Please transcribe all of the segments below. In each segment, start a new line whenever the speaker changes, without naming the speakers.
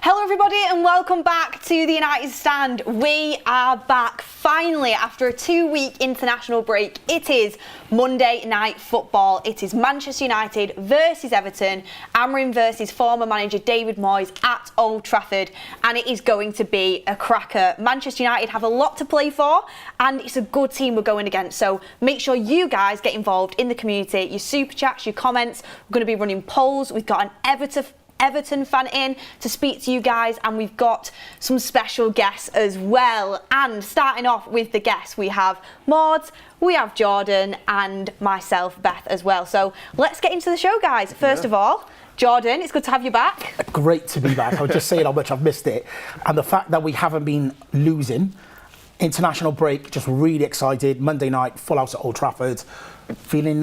Hello everybody and welcome back to the United Stand. We are back finally after a 2-week international break. It is Monday night football. It is Manchester United versus Everton, Amorim versus former manager David Moyes at Old Trafford, and it is going to be a cracker. Manchester United have a lot to play for and it's a good team we're going against, so make sure you guys get involved in the community, your super chats, your comments. We're going to be running polls. We've got an Everton fan in to speak to you guys, and we've got some special guests as well. And starting off with the guests, we have Mordzs, we have Jordan, and myself, Beth, as well. So let's get into the show, guys. First of all, Jordan, it's good to have you back.
Great to be back. I was just saying how much I've missed it, and the fact that we haven't been losing. International break, just really excited. Monday night, full house at Old Trafford, feeling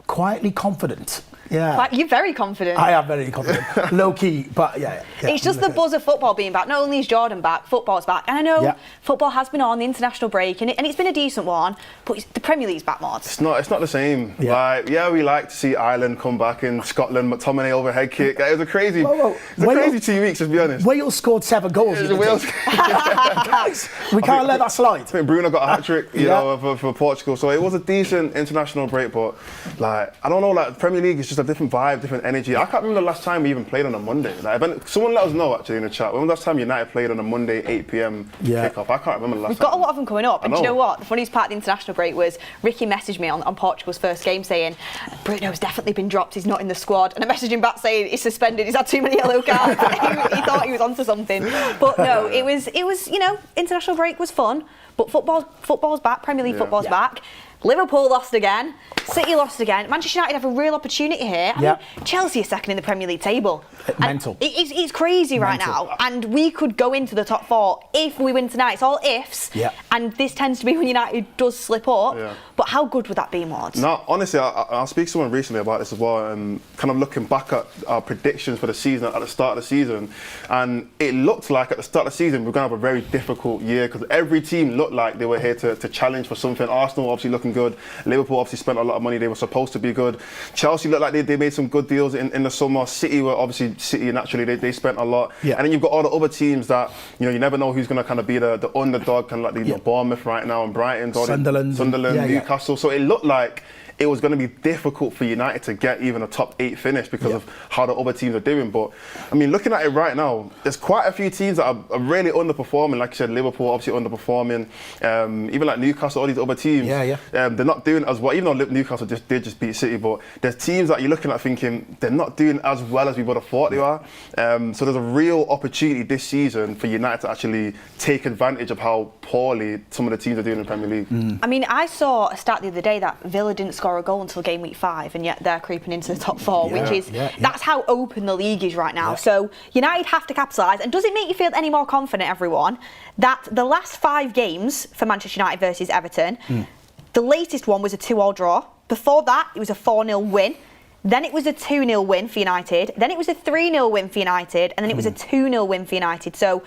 quietly confident. Yeah,
You're very confident.
I am very confident. Low key, but yeah.
It's just the buzz of football being back. Not only is Jordan back, football's back. And I know football has been on the international break, and it's been a decent one, but the Premier League's back, Mordzs.
It's not the same. We like to see Ireland come back in Scotland, McTominay overhead kick. It was a crazy, crazy 2 weeks, to be honest.
Wales scored 7 goals. Guys, we can't let that slide.
I think Bruno got a hat-trick, for Portugal. So it was a decent international break, but I don't know, the Premier League is just a different vibe, different energy. I can't remember the last time we even played on a Monday. Someone let us know actually in the chat. When was the last time United played on a Monday 8 p.m. kickoff? I can't remember the last time.
We've got a lot of them coming up, and do you know what? The funniest part of the international break was Ricky messaged me on Portugal's first game saying Bruno's definitely been dropped, he's not in the squad, and I messaged him back saying he's suspended, he's had too many yellow cards. he thought he was onto something, but no, it was international break was fun, but football's back, Premier League football's back. Liverpool lost again, City lost again. Manchester United have a real opportunity here. I mean, Chelsea is second in the Premier League table.
Mental.
It's crazy right now, and we could go into the top 4 if we win tonight. It's all ifs, and this tends to be when United does slip up. But how good would that be, Mordzs?
No, honestly, I speak to someone recently about this as well, and kind of looking back at our predictions for the season at the start of the season, and it looked like at the start of the season we were going to have a very difficult year because every team looked like they were here to challenge for something. Arsenal obviously looking good. Liverpool obviously spent a lot of money. They were supposed to be good. Chelsea looked like they made some good deals in the summer. City were obviously naturally they spent a lot. And then you've got all the other teams that you never know who's going to kind of be the underdog, kind of like the Bournemouth right now and Brighton,
Sunderland,
Newcastle. So it looked like it was going to be difficult for United to get even a top 8 finish because of how the other teams are doing. But I mean, looking at it right now, there's quite a few teams that are really underperforming. Like you said, Liverpool obviously underperforming. Even like Newcastle, all these other teams, they're not doing as well. Even though Newcastle did just beat City, but there's teams that you're looking at thinking they're not doing as well as we would have thought they are. So there's a real opportunity this season for United to actually take advantage of how poorly some of the teams are doing in the Premier League.
I mean, I saw a stat the other day that Villa didn't score a goal until game week 5, and yet they're creeping into the top 4, which is that's how open the league is right now. So United have to capitalise. And does it make you feel any more confident, everyone, that the last 5 games for Manchester United versus Everton, the latest one was a 2-2 draw. Before that, it was a 4-0 win. Then it was a 2-0 win for United. Then it was a 3-0 win for United, and then it was a 2-0 win for United. So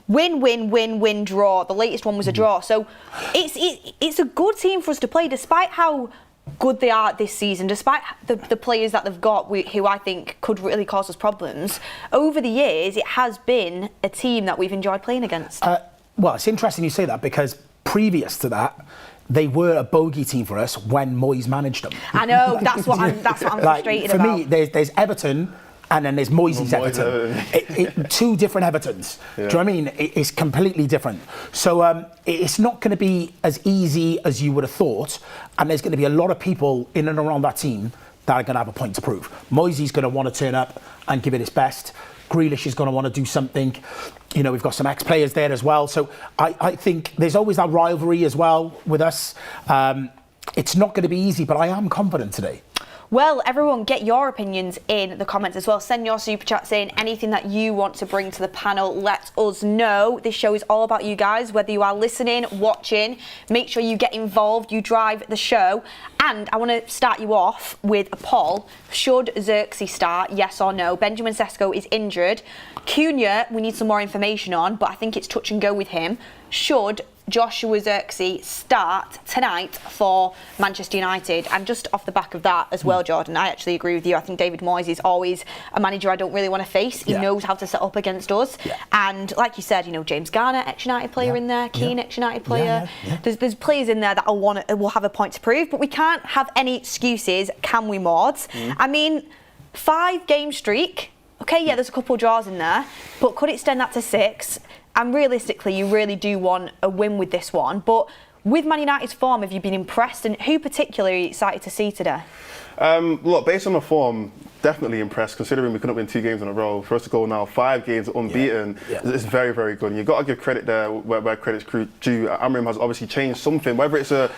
win, draw. The latest one was a draw. So it's a good team for us to play, despite how good they are this season, despite the players that they've got who I think could really cause us problems. Over the years, it has been a team that we've enjoyed playing against.
Well, it's interesting you say that because previous to that, they were a bogey team for us when Moyes managed them.
I know, that's what I'm frustrated
about.
For
me, there's Everton, and then there's Moyes' Everton. 2 different Evertons. Do you know what I mean? It's completely different. So it's not going to be as easy as you would have thought, and there's going to be a lot of people in and around that team that are going to have a point to prove. Moyes is going to want to turn up and give it his best. Grealish is going to want to do something. We've got some ex-players there as well. So I think there's always that rivalry as well with us. It's not going to be easy, but I am confident today.
Well, everyone, get your opinions in the comments as well. Send your super chats in. Anything that you want to bring to the panel, let us know. This show is all about you guys, whether you are listening, watching. Make sure you get involved, you drive the show. And I want to start you off with a poll. Should Zirkzee start, yes or no? Benjamin Sesko is injured. Cunha, we need some more information on, but I think it's touch and go with him. Should Joshua Zirkzee start tonight for Manchester United? And just off the back of that as well, Jordan, I actually agree with you. I think David Moyes is always a manager I don't really want to face. He knows how to set up against us. And like you said, James Garner, ex-United player in there, Keane, ex-United player. There's players in there that will have a point to prove, but we can't have any excuses, can we, Mords? I mean, 5-game streak. Okay, there's a couple of draws in there, but could extend that to 6. And realistically, you really do want a win with this one. But with Man United's form, have you been impressed? And who particularly are you excited to see today?
Look, based on the form, definitely impressed, considering we couldn't win 2 games in a row. For us to go now 5 games unbeaten is very, very good. And you've got to give credit there where credit's due. Amorim has obviously changed something, whether it's the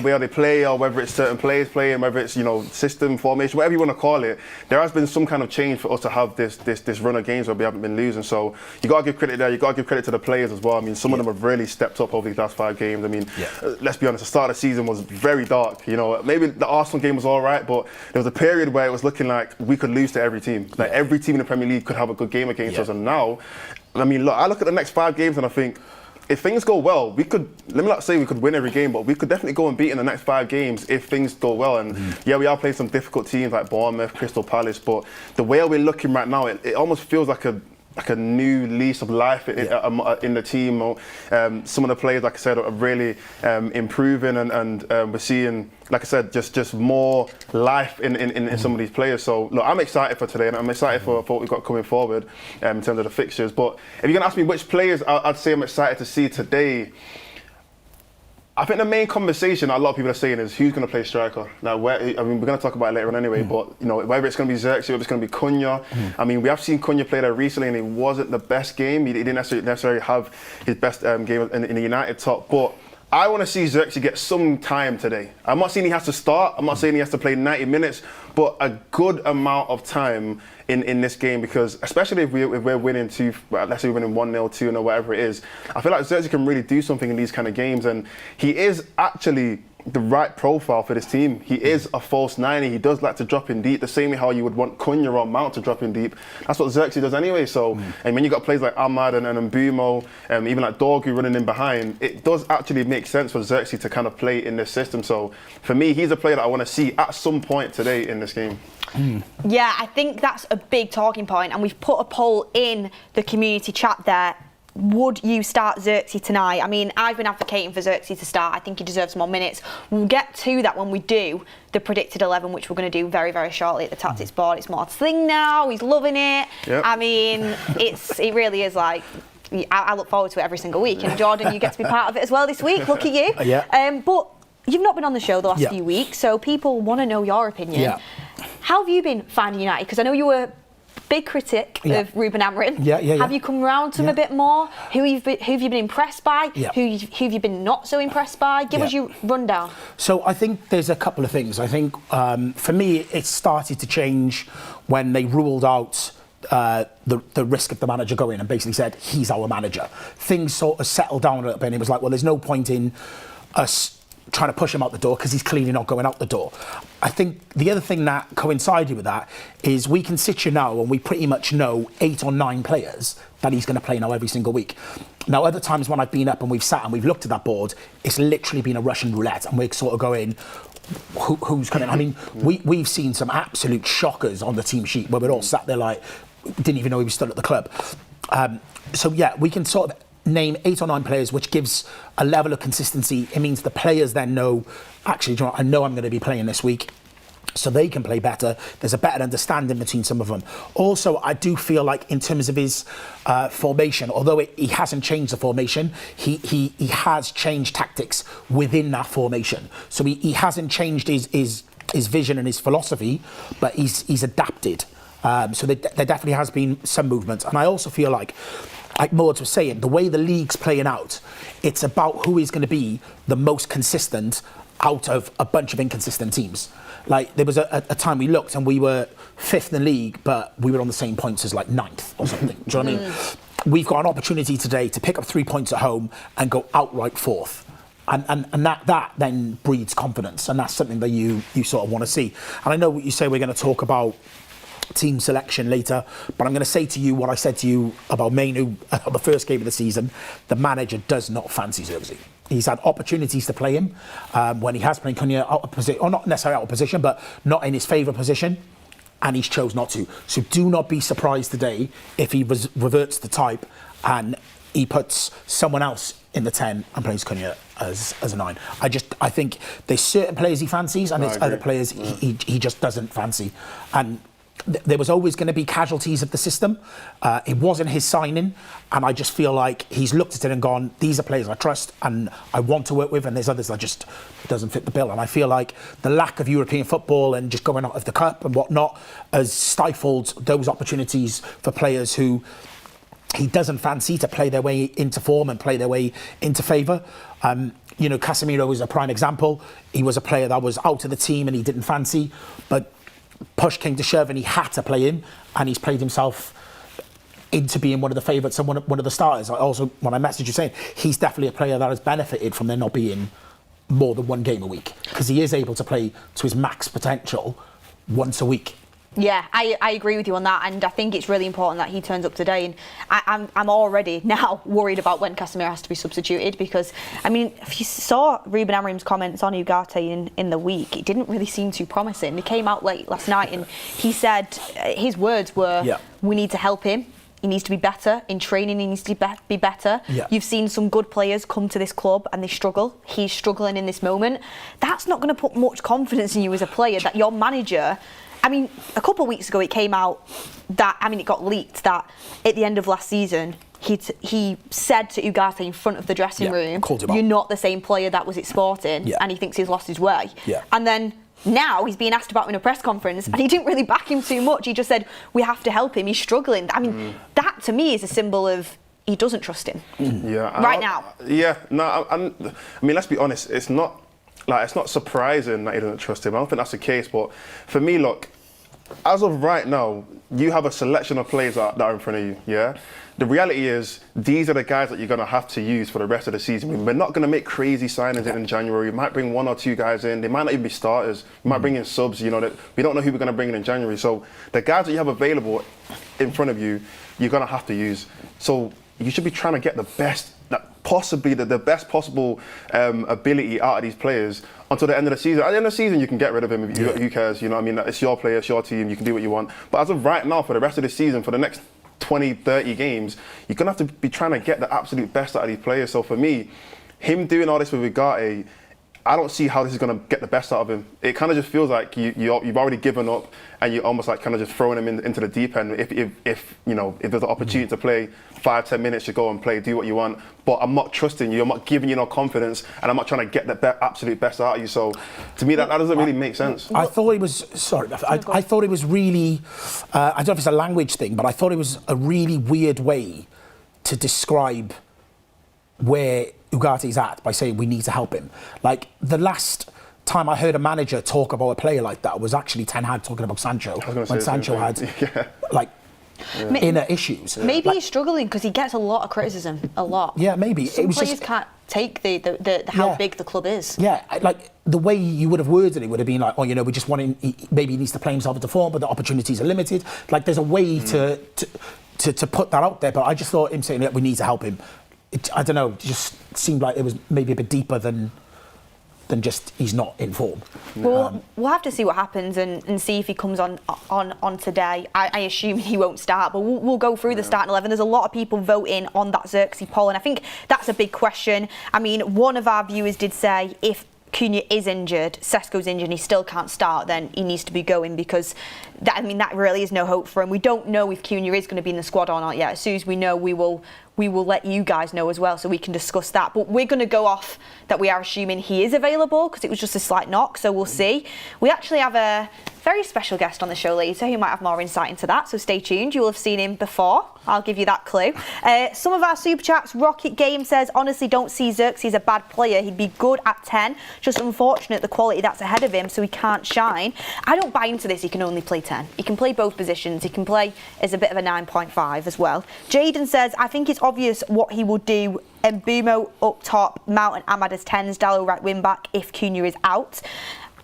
way they play, or whether it's certain players playing, whether it's system, formation, whatever you want to call it. There has been some kind of change for us to have this run of games where we haven't been losing. So you got to give credit there. You got to give credit to the players as well. I mean, some of them have really stepped up over these last 5 games. I mean, let's be honest, the start of the season was very dark. Maybe the Arsenal game was all right, but there was a period where it was looking like we could lose to every team. Like every team in the Premier League could have a good game against us. And now, I mean, look, I look at the next 5 games and I think, if things go well, we could, let me not say we could win every game, but we could definitely go and beat in the next 5 games if things go well. And we are playing some difficult teams like Bournemouth, Crystal Palace, but the way we're looking right now, it almost feels like a new lease of life in the team. Some of the players, like I said, are really improving, and we're seeing, like I said, just more life in some of these players. So look, I'm excited for today, and I'm excited for what we've got coming forward in terms of the fixtures. But if you're going to ask me which players I'd say I'm excited to see today, I think the main conversation a lot of people are saying is who's going to play striker. Now, we're going to talk about it later on anyway, but whether it's going to be Zirkzee, whether it's going to be Cunha. I mean, we have seen Cunha play there recently, and it wasn't the best game. He didn't necessarily have his best game in the United top, but I want to see Zirkzee get some time today. I'm not saying he has to start. I'm not saying he has to play 90 minutes, but a good amount of time in this game, because especially if we're winning let's say we're winning 1-0, 2-0, whatever it is, I feel like Zirkzee can really do something in these kind of games, and he is actually the right profile for this team. He is a false 9. He does like to drop in deep, the same way how you would want Cunha or Mount to drop in deep. That's what Zirkzee does anyway. So, and when you've got players like Ahmad and Mbumo, even like Dorgu running in behind, it does actually make sense for Zirkzee to kind of play in this system. So, for me, he's a player that I want to see at some point today in this game.
Yeah, I think that's a big talking point, and we've put a poll in the community chat there. Would you start Zirkzee tonight? I mean, I've been advocating for Zirkzee to start. I think he deserves more minutes. We'll get to that when we do the predicted 11, which we're going to do very, very shortly at the Tactics board. It's Mordzs' thing now. He's loving it. I mean, it really is like, I look forward to it every single week. And Jordan, you get to be part of it as well this week. Look at you. But you've not been on the show the last few weeks, so people want to know your opinion. How have you been finding United? Because I know you were big critic of Ruben Amorim. Have you come around to him a bit more? Who have you been impressed by? Who have you been not so impressed by? Give us your rundown.
So I think there's a couple of things. I think for me it started to change when they ruled out the risk of the manager going and basically said he's our manager. Things sort of settled down a little bit, and it was like, well, there's no point in us trying to push him out the door because he's clearly not going out the door. I think the other thing that coincided with that is we can sit here now and we pretty much know 8 or 9 players that he's going to play now every single week. Now, other times when I've been up and we've sat and we've looked at that board, it's literally been a Russian roulette, and we're sort of going, who's coming? I mean, we've seen some absolute shockers on the team sheet where we're all sat there like, didn't even know he was still at the club. So yeah, we can sort of name 8 or 9 players, which gives a level of consistency. It means the players then know, actually, I know I'm going to be playing this week, so they can play better. There's a better understanding between some of them. Also, I do feel like in terms of his formation, although he hasn't changed the formation, he has changed tactics within that formation. So he hasn't changed his vision and his philosophy, but he's adapted. So there definitely has been some movement. And I also feel like Mordzs was saying, the way the league's playing out, it's about who is going to be the most consistent out of a bunch of inconsistent teams. Like, there was a time we looked and we were 5th in the league, but we were on the same points as like 9th or something. Do you know what I mean? We've got an opportunity today to pick up 3 points at home and go outright 4th. And that then breeds confidence, and that's something that you sort of want to see. And I know what you say, we're going to talk about team selection later, but I'm going to say to you what I said to you about Mainu on the first game of the season. The manager does not fancy Zirkzee. He's had opportunities to play him when he has played Cunha out of position, or not necessarily out of position, but not in his favourite position, and he's chose not to. So do not be surprised today if he reverts the type and he puts someone else in the 10 and plays Cunha as a 9. I think there's certain players he fancies and there's other players he just doesn't fancy. And there was always going to be casualties of the system. It wasn't his signing, and I just feel like he's looked at it and gone, these are players I trust and I want to work with, and there's others that just doesn't fit the bill. And I feel like the lack of European football and just going out of the cup and whatnot has stifled those opportunities for players who he doesn't fancy to play their way into form and play their way into favour. Casemiro is a prime example. He was a player that was out of the team and he didn't fancy, but push came to shove and he had to play him, and he's played himself into being one of the favourites and one of the starters. Also, when I messaged you saying he's definitely a player that has benefited from there not being more than one game a week, because he is able to play to his max potential once a week.
Yeah, I agree with you on that, and I think it's really important that he turns up today. And I'm already now worried about when Casemiro has to be substituted, because if you saw Ruben Amorim's comments on Ugarte in the week, it didn't really seem too promising. He came out late last night and he said his words were, "We need to help him. He needs to be better in training. He needs to be better."
Yeah.
You've seen some good players come to this club and they struggle. He's struggling in this moment. That's not going to put much confidence in you as a player, that your manager. A couple of weeks ago it came out that, it got leaked that at the end of last season, he said to Ugarte in front of the dressing room, "You're not the same player that was at Sporting," and he thinks he's lost his way.
Yeah.
And then now he's being asked about in a press conference and he didn't really back him too much. He just said, "We have to help him, he's struggling." That to me is a symbol of he doesn't trust him. Right now.
Yeah, no, let's be honest, it's not surprising that he doesn't trust him. I don't think that's the case, but for me, look, as of right now, you have a selection of players that are in front of you, yeah? The reality is, these are the guys that you're going to have to use for the rest of the season. We're not going to make crazy signings in January. We might bring 1 or 2 guys in. They might not even be starters. We might bring in subs, we don't know who we're going to bring in January. So the guys that you have available in front of you, you're going to have to use. So you should be trying to get the best, possibly the best possible ability out of these players until the end of the season. At the end of the season, you can get rid of him. Who cares? It's your player, it's your team. You can do what you want. But as of right now, for the rest of the season, for the next 20, 30 games, you're going to have to be trying to get the absolute best out of these players. So for me, him doing all this with Ugarte, I don't see how this is going to get the best out of him. It kind of just feels like you've already given up and you're almost like kind of just throwing him into the deep end. If there's an opportunity to play 5-10 minutes, you go and play, do what you want. But I'm not trusting you. I'm not giving you no confidence, and I'm not trying to get the absolute best out of you. So to me, that doesn't really make sense.
I thought it was I thought it was really. I don't know if it's a language thing, but I thought it was a really weird way to describe where Ugarte's at by saying we need to help him. Like, the last time I heard a manager talk about a player like that was actually Ten Hag talking about Sancho, when Sancho had inner issues.
Maybe he's struggling because he gets a lot of criticism, a lot.
Yeah, maybe.
Some players can't take the how big the club is.
Yeah, like the way you would have worded it would have been like, we just want him, maybe he needs to play himself into form, but the opportunities are limited. Like, there's a way to put that out there, but I just thought him saying that we need to help him, I don't know, it just seemed like it was maybe a bit deeper than just he's not in form.
Well, we'll have to see what happens and see if he comes on today. I assume he won't start, but we'll go through the starting 11. There's a lot of people voting on that Zirkzee poll, and I think that's a big question. One of our viewers did say if Cunha is injured, Sesko's injured and he still can't start, then he needs to be going, because that really is no hope for him. We don't know if Cunha is going to be in the squad or not yet. As soon as we know, we will let you guys know as well, so we can discuss that. But we're going to go off that we are assuming he is available, because it was just a slight knock, so we'll see. We actually have a very special guest on the show later who might have more insight into that, so stay tuned. You will have seen him before. I'll give you that clue. Some of our super chats. Rocket Game says, honestly don't see Zirkzee as a bad player. He'd be good at 10. Just unfortunate the quality that's ahead of him, so he can't shine. I don't buy into this. He can only play 10. He can play both positions. He can play as a bit of a 9.5 as well. Jaden says, I think it's obvious what he will do. Mbumo up top, Mount and Ahmad as 10s, Dallo right wing back if Cunha is out.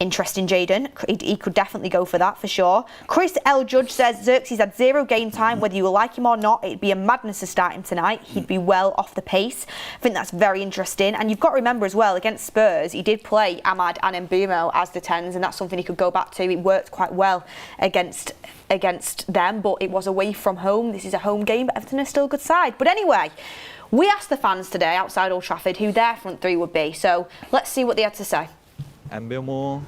Interesting, Jaden. He could definitely go for that, for sure. Chris L. Judge says, Zirkzee's had 0 game time. Whether you like him or not, it'd be a madness to start him tonight. He'd be well off the pace. I think that's very interesting. And you've got to remember as well, against Spurs, he did play Ahmad and Mbeumo as the 10s, and that's something he could go back to. It worked quite well against them, but it was away from home. This is a home game, but Everton is still a good side. But anyway, we asked the fans today outside Old Trafford who their front three would be. So let's see what they had to say.
Mbeumo,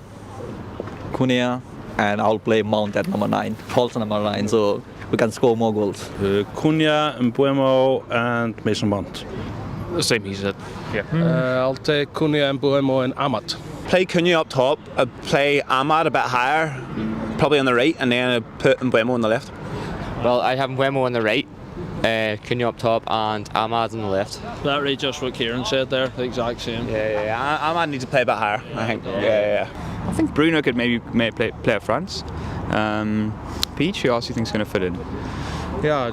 Cunha, and I'll play Mount at number 9, Paulson number 9, so we can score more goals.
Cunha, Mbeumo, and Mason Mount.
The same he said.
Yeah.
I'll take Cunha, Mbeumo, and Ahmad.
Play Cunha up top, play Ahmad a bit higher, probably on the right, and then put Mbeumo on the left.
Well, I have Mbeumo on the right, Cunha up top, and Ahmad on the left.
Literally just what Kieran said there, the exact same.
Yeah. Ahmad needs to play a bit higher, I think. Yeah.
I think Bruno could maybe play up front. Peach, who else do you think is going to fit in?
Yeah,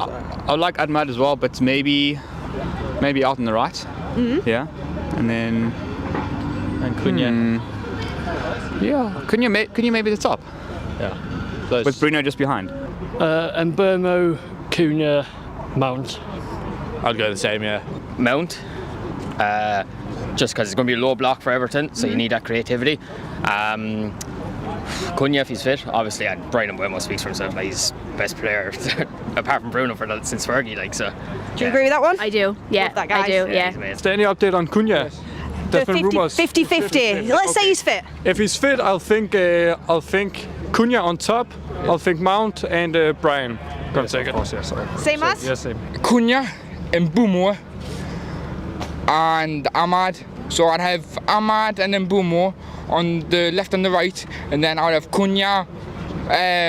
I would like Ahmad as well, but maybe out on the right.
Mm-hmm.
Yeah, and then
Cunha.
Cunha maybe the top.
Yeah.
With Bruno just behind.
Mbeumo, Cunha, Mount.
I'll go the same, yeah. Mount, just because it's going to be a low block for Everton, so you need that creativity. Cunha, if he's fit, obviously, and Brian Mbeumo speaks for himself. Like, he's best player apart from Bruno since Fergie. Like, so.
Do you agree with that one?
I do, yeah.
Love that, guys.
I do, yeah.
Is there any update on Cunha? There's been rumours.
50-50. Let's say he's fit.
If he's fit, I'll think Cunha on top. I'll think Mount and Brian. Gonna take it.
Same as?
Yes, same.
Cunha, Mbeumo, and Ahmad. So I'd have Ahmad and Mbeumo on the left and the right, and then I'd have Cunha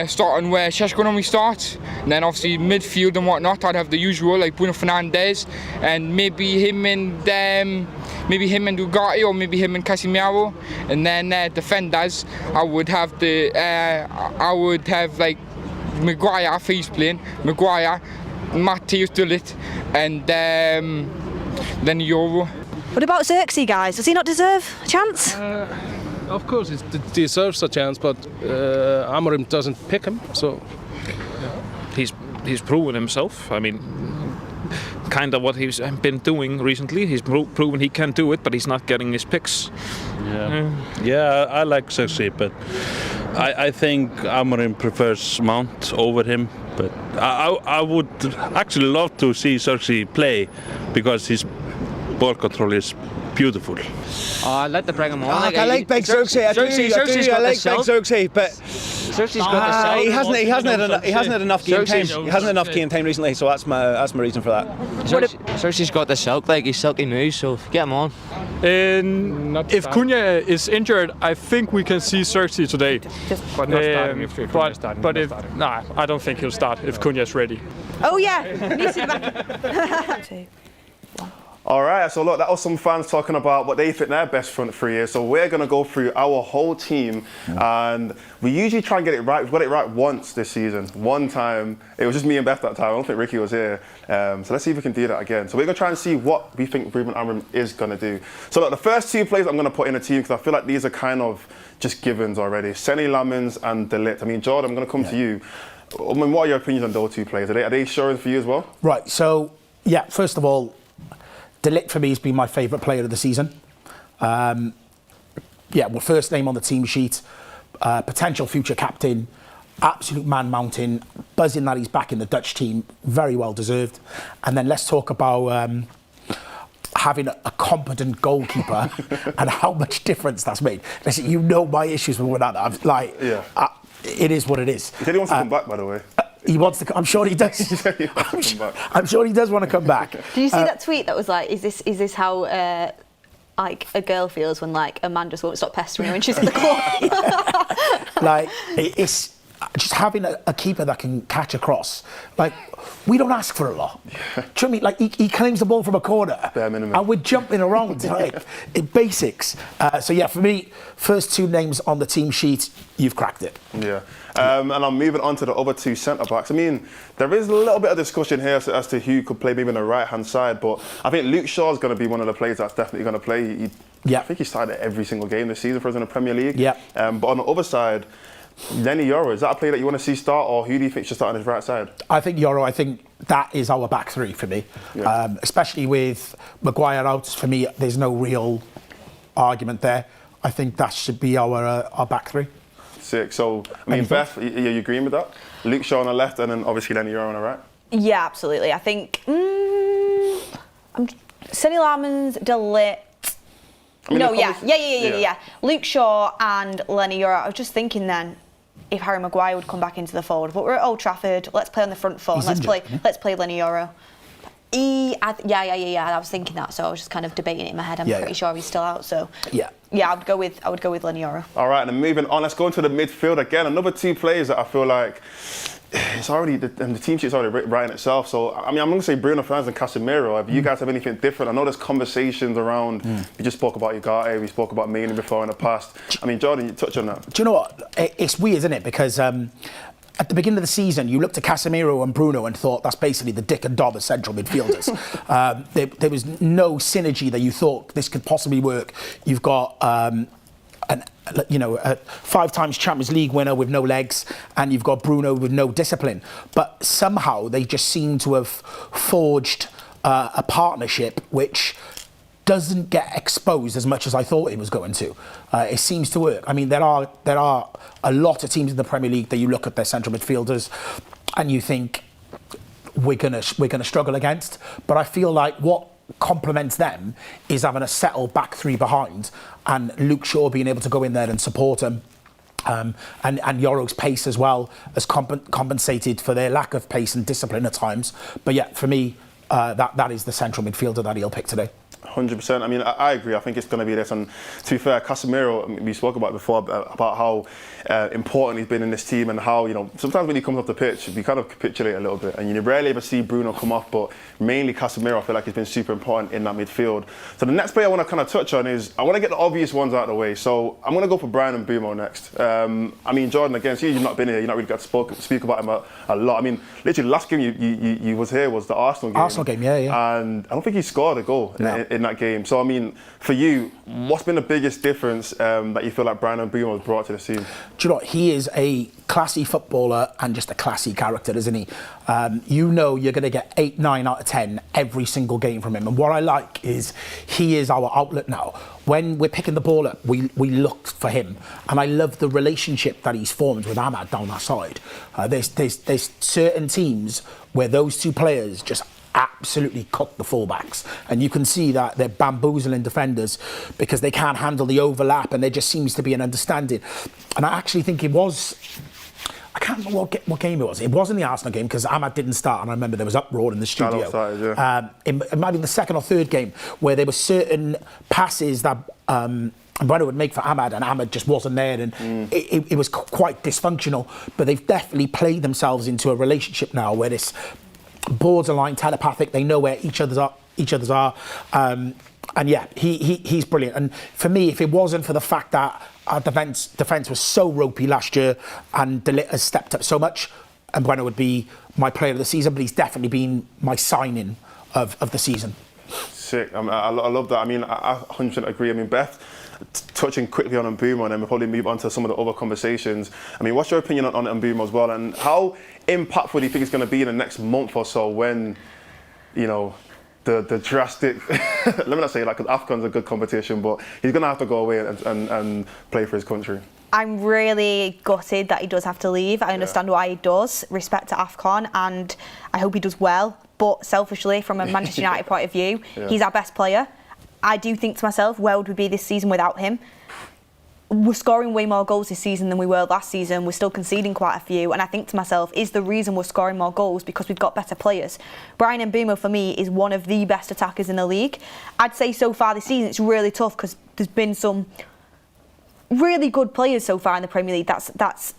starting where Sesko normally starts, and then obviously midfield and whatnot I'd have the usual like Bruno Fernandes, and maybe him and Ugarte, or maybe him and Casemiro, and then defenders I would have like Maguire if he's playing, Matheus de Ligt, and then Euro.
What about Zirkzee, guys? Does he not deserve a chance?
Of course, he deserves a chance, but Amorim doesn't pick him, so
He's proven himself. I mean, kind of what he's been doing recently. He's proven he can do it, but he's not getting his picks.
Yeah, I like Zirkzee, but I think Amorim prefers Mount over him. But I would actually love to see Zirkzee play because his ball control is beautiful.
I'd like to bring him on.
I like Big Zirkzee. I like Big Zirkzee, but
Zirkzee's got the
he hasn't had enough game time. He hasn't had enough game time recently, so that's my reason for that.
Zirkzee's got the silk, like he's silky moves, so get him on.
If Cunha is injured, I think we can see Zirkzee today.
But not starting if Cunha is starting.
But I don't think he'll start if Cunha is ready.
Oh yeah, needs to be back. 2, 1.
All right, so look, that was some fans talking about what they think their best front three is. So we're going to go through our whole team, and we usually try and get it right. We've got it right once this season. One time, it was just me and Beth that time. I don't think Ricky was here. So let's see if we can do that again. So we're going to try and see what we think Ruben Amorim is going to do. So look, the first 2 players I'm going to put in a team, because I feel like these are kind of just givens already. Seny Lamins and De Ligt. I mean, Jordan, I'm going to come to you. I mean, what are your opinions on those 2 players? Are they showing for you as well?
Right, so, yeah, first of all, De Ligt for me has been my favourite player of the season. First name on the team sheet, potential future captain, absolute man mountain, buzzing that he's back in the Dutch team, very well deserved. And then let's talk about having a competent goalkeeper and how much difference that's made. Listen, you know my issues with that. It is what it is.
He said he wants to come back, by the way.
He wants to. I'm sure he does. I'm sure he does want to come back.
Did you see that tweet that was like, "Is this how like a girl feels when like a man just won't stop pestering her when she's in the court?"
Like it's just having a keeper that can catch a cross, like, we don't ask for a lot. Do you know what I mean? Like, he claims the ball from a corner,
bare minimum,
and we're jumping around like in basics. So yeah, for me, first 2 names on the team sheet, you've cracked it.
Yeah. And I'm moving on to the other 2 centre backs. I mean, there is a little bit of discussion here as to who could play maybe on the right hand side, but I think Luke Shaw is going to be one of the players that's definitely going to play. I think he started every single game this season for us in the Premier League.
Yeah.
But on the other side, Lenny Yoro, is that a player that you want to see start, or who do you think should start on his right side?
I think Yoro, I think that is our back 3 for me.
Yeah.
Especially with Maguire out, for me, there's no real argument there. I think that should be our back 3.
Sick. So, I mean, Beth, are you agreeing with that? Luke Shaw on the left, and then obviously Lenny Yoro on the right?
Yeah, absolutely. I think Sonny Lamans, De Ligt.
I mean,
Yeah. Luke Shaw and Lenny Yoro. I was just thinking then, if Harry Maguire would come back into the fold, but we're at Old Trafford. Let's play on the front foot. Let's play Lenny Yoro. I was thinking that, so I was just kind of debating it in my head. I'm pretty sure he's still out. So I would go with Lenny Yoro.
All right, and then moving on, let's go into the midfield again. Another 2 players that I feel like it's already the team sheet's already writing itself. So I mean, I'm going to say Bruno Fernandes and Casemiro. If you guys have anything different, I know there's conversations around. We just spoke about Ugarte, we spoke about Maine before in the past. I mean, Jordan, you touch on that.
Do you know what? It's weird, isn't it? Because at the beginning of the season, you looked at Casemiro and Bruno and thought that's basically the Dick and Dob of central midfielders. There was no synergy that you thought this could possibly work. You've got a 5 times Champions League winner with no legs, and you've got Bruno with no discipline. But somehow they just seem to have forged a partnership which doesn't get exposed as much as I thought it was going to. It seems to work. I mean, there are a lot of teams in the Premier League that you look at their central midfielders and you think we're gonna struggle against. But I feel like what complements them is having a settled back 3 behind, and Luke Shaw being able to go in there and support him. And Yoro's pace as well has compensated for their lack of pace and discipline at times. But yeah, for me, that is the central midfielder that he'll pick today.
100%. I mean, I agree. I think it's going to be this. And to be fair, Casemiro, we spoke about before about how important he's been in this team, and how, sometimes when he comes off the pitch, we kind of capitulate a little bit. And you rarely ever see Bruno come off, but mainly Casemiro, I feel like he's been super important in that midfield. So the next player I want to kind of touch on is, I want to get the obvious ones out of the way. So I'm going to go for Bryan Mbeumo next. I mean, Jordan, again, you've not been here, you've not really got to speak about him a lot. I mean, literally, the last game you was here was the Arsenal game.
Arsenal game, yeah.
And I don't think he scored a goal in that game. So, I mean, for you, what's been the biggest difference that you feel like Bryan Mbeumo has brought to the team?
Do you know what? He is a classy footballer and just a classy character, isn't he? You're going to get 8, 9 out of 10 every single game from him. And what I like is he is our outlet now. When we're picking the ball up, we look for him. And I love the relationship that he's formed with Ahmad down that side. There's certain teams where those 2 players just absolutely cook the fullbacks, and you can see that they're bamboozling defenders because they can't handle the overlap, and there just seems to be an understanding. And I actually think it was, I can't remember what game it was. It wasn't the Arsenal game because Ahmad didn't start, and I remember there was uproar in the studio. It might be the 2nd or 3rd game where there were certain passes that Bruno would make for Ahmad, and Ahmad just wasn't there, and it was quite dysfunctional. But they've definitely played themselves into a relationship now where this borderline telepathic. They know where each other's are. And yeah, he's brilliant. And for me, if it wasn't for the fact that our defence was so ropey last year, and De Ligt has stepped up so much, and Bruno would be my player of the season, but he's definitely been my signing of the season.
Sick. I love that. I mean, I 100% agree. I mean, Beth, touching quickly on Mbeumo, and then we'll probably move on to some of the other conversations. I mean, what's your opinion on Mbeumo as well, and how impactful do you think it's going to be in the next month or so when, the drastic, let me not say like, because AFCON's a good competition, but he's going to have to go away and play for his country.
I'm really gutted that he does have to leave. I understand why he does, respect to AFCON, and I hope he does well. But selfishly, from a Manchester United point of view, he's our best player. I do think to myself, where would we be this season without him? We're scoring way more goals this season than we were last season. We're still conceding quite a few. And I think to myself, is the reason we're scoring more goals because we've got better players? Bryan Mbeumo, for me, is one of the best attackers in the league. I'd say so far this season, it's really tough because there's been some really good players so far in the Premier League. That's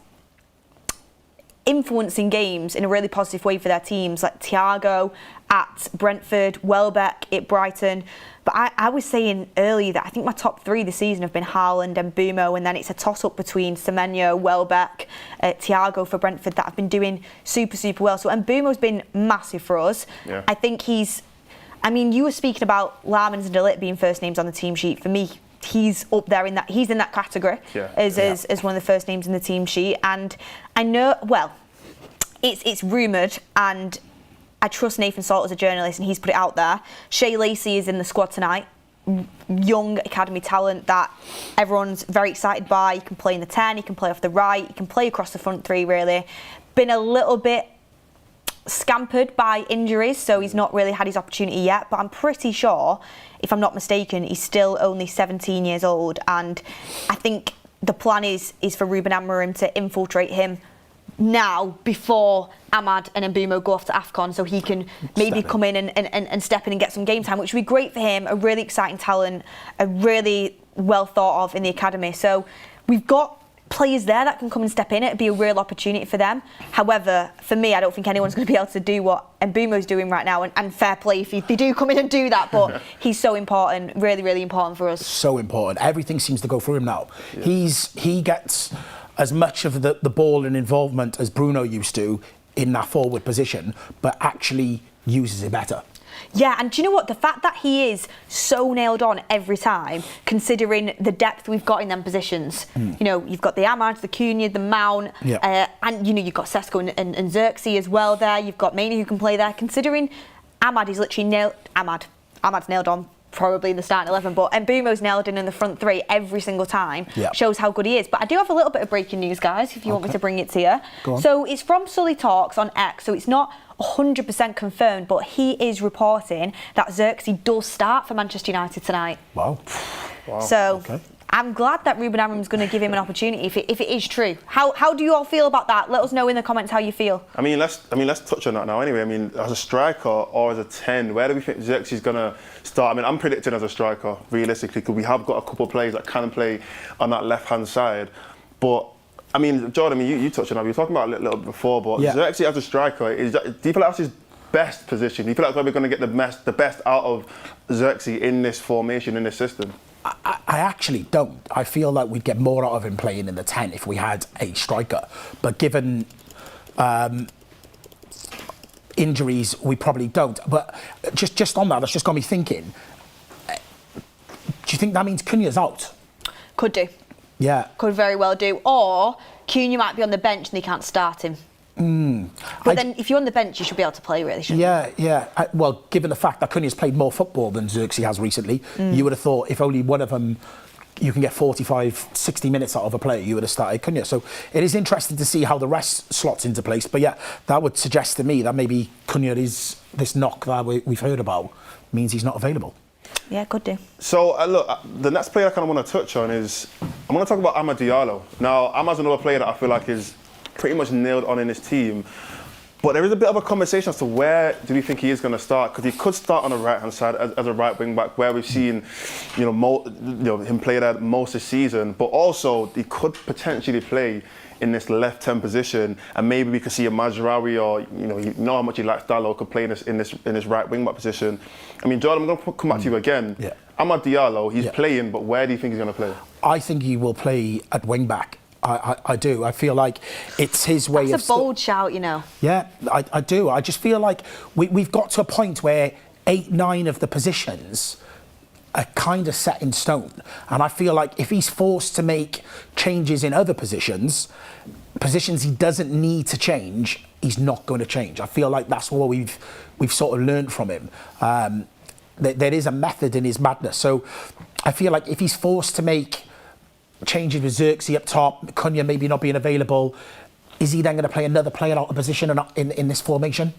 influencing games in a really positive way for their teams, like Thiago at Brentford, Welbeck at Brighton. But I was saying earlier that I think my top 3 this season have been Haaland and Mbeumo, and then it's a toss-up between Semenyo, Welbeck, Thiago for Brentford that have been doing super, super well. So Mbeumo's been massive for us.
Yeah.
I think you were speaking about Larmans and De Ligt being first names on the team sheet. For me, he's up there in that. He's in that category as one of the first names in the team sheet. And I know, well, it's rumoured, and I trust Nathan Salt as a journalist, and he's put it out there. Shea Lacey is in the squad tonight. Young academy talent that everyone's very excited by. He can play in the 10, he can play off the right, he can play across the front 3, really. Been a little bit scampered by injuries, so he's not really had his opportunity yet, but I'm pretty sure, if I'm not mistaken, he's still only 17 years old, and I think the plan is for Ruben Amorim to infiltrate him now before Amad and Mbeumo go off to AFCON, so he can maybe come in and step in and get some game time, which would be great for him. A really exciting talent, a really well thought of in the academy. So we've got players there that can come and step in. It'd be a real opportunity for them. However, for me, I don't think anyone's going to be able to do what Mbeumo's doing right now, and fair play if they do come in and do that, but he's so important, really, really important for us.
So important. Everything seems to go through him now. Yeah. He gets as much of the ball and involvement as Bruno used to in that forward position, but actually uses it better.
Yeah, and do you know what? The fact that he is so nailed on every time, considering the depth we've got in them positions. You know, you've got the Amad, the Cunha, the Mount, and you know, you've got Sesko and Zirkzee as well there. You've got Mainoo who can play there. Considering Amad is literally Amad's nailed on probably in the starting 11, but Mbeumo's nailed in the front 3 every single time. Shows how good he is. But I do have a little bit of breaking news, guys, if you want me to bring it to you.
Go on.
So it's from Sully Talks on X, so it's not 100% confirmed, but he is reporting that Zirkzee does start for Manchester United tonight.
Wow.
So I'm glad that Ruben Amorim's going to give him an opportunity if it is true. How do you all feel about that? Let us know in the comments how you feel.
I mean, let's touch on that now. Anyway, I mean, as a striker or as a 10, where do we think Zirkzee's going to start? I mean, I'm predicting as a striker, realistically, because we have got a couple of players that can play on that left-hand side. But I mean, Jordan, you touched on that. We were talking about it a little bit before, but Zirkzee as a striker, do you feel like that's his best position? Do you feel like we're going to get the best out of Zirkzee in this formation, in this system?
I actually don't. I feel like we'd get more out of him playing in the 10 if we had a striker. But given injuries, we probably don't. But just on that, that's just got me thinking. Do you think that means Cunha's out?
Could do.
Yeah.
Could very well do. Or Cunha might be on the bench and they can't start him. But then if you're on the bench, you should be able to play, really, shouldn't you?
Yeah. Well, given the fact that Cunha's played more football than Zirkzee has recently, you would have thought if only one of them, you can get 45, 60 minutes out of a player, you would have started Cunha. So it is interesting to see how the rest slots into place. But yeah, that would suggest to me that maybe Cunha is this knock that we've heard about means he's not available.
Yeah, could do.
So, look, the next player I kind of want to touch on is, I'm going to talk about Amad Diallo. Now, Amad's another player that I feel like is pretty much nailed on in his team. But there is a bit of a conversation as to where do we think he is going to start? Because he could start on the right-hand side as a right wing-back, where we've seen him play that most this season. But also, he could potentially play in this left 10 position, and maybe we could see a Mazraoui, or you know how much he likes Diallo, could play in this right wing-back position. I mean, Jordan, I'm going to come back to you again.
Yeah.
Amad Diallo, he's playing, but where do you think he's going to play?
I think he will play at wing-back. I do. I feel like it's his way
That's a bold shout, you know.
Yeah, I do. I just feel like we've got to a point where 8, 9 of the positions are kind of set in stone. And I feel like if he's forced to make changes in other positions he doesn't need to change, he's not going to change. I feel like that's what we've sort of learned from him. There is a method in his madness. So I feel like if he's forced to make changes with Zirkzee up top, Cunha maybe not being available, is he then going to play another player out of position or not in this formation?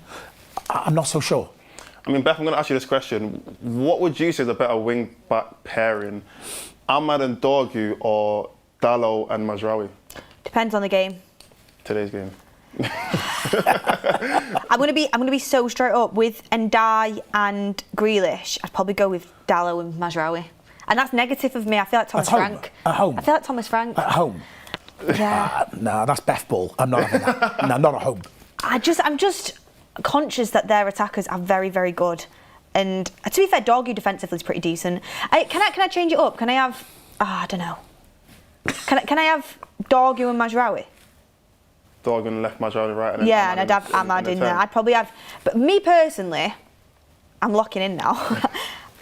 I'm not so sure.
I mean, Beth, I'm going to ask you this question. What would you say is a better wing-back pairing? Amad and Dorgu or Diallo and Mazraoui?
Depends on the game.
Today's game.
I'm gonna be so straight up with Ndiaye and Grealish. I'd probably go with Diallo and Mazraoui. And that's negative of me. I feel like Thomas Frank.
At home.
I feel like Thomas Frank.
At home. No, that's Beth ball. I'm not having that. No, not at home.
I'm just conscious that their attackers are very, very good. And to be fair, Dorgu defensively is pretty decent. Can I change it up? Can I have? I don't know. Can I have Dorgu and Mazraoui?
Dorgu and left, Mazraoui right. And then
and I'd have Ahmad in there. I'd probably have. But me personally, I'm locking in now.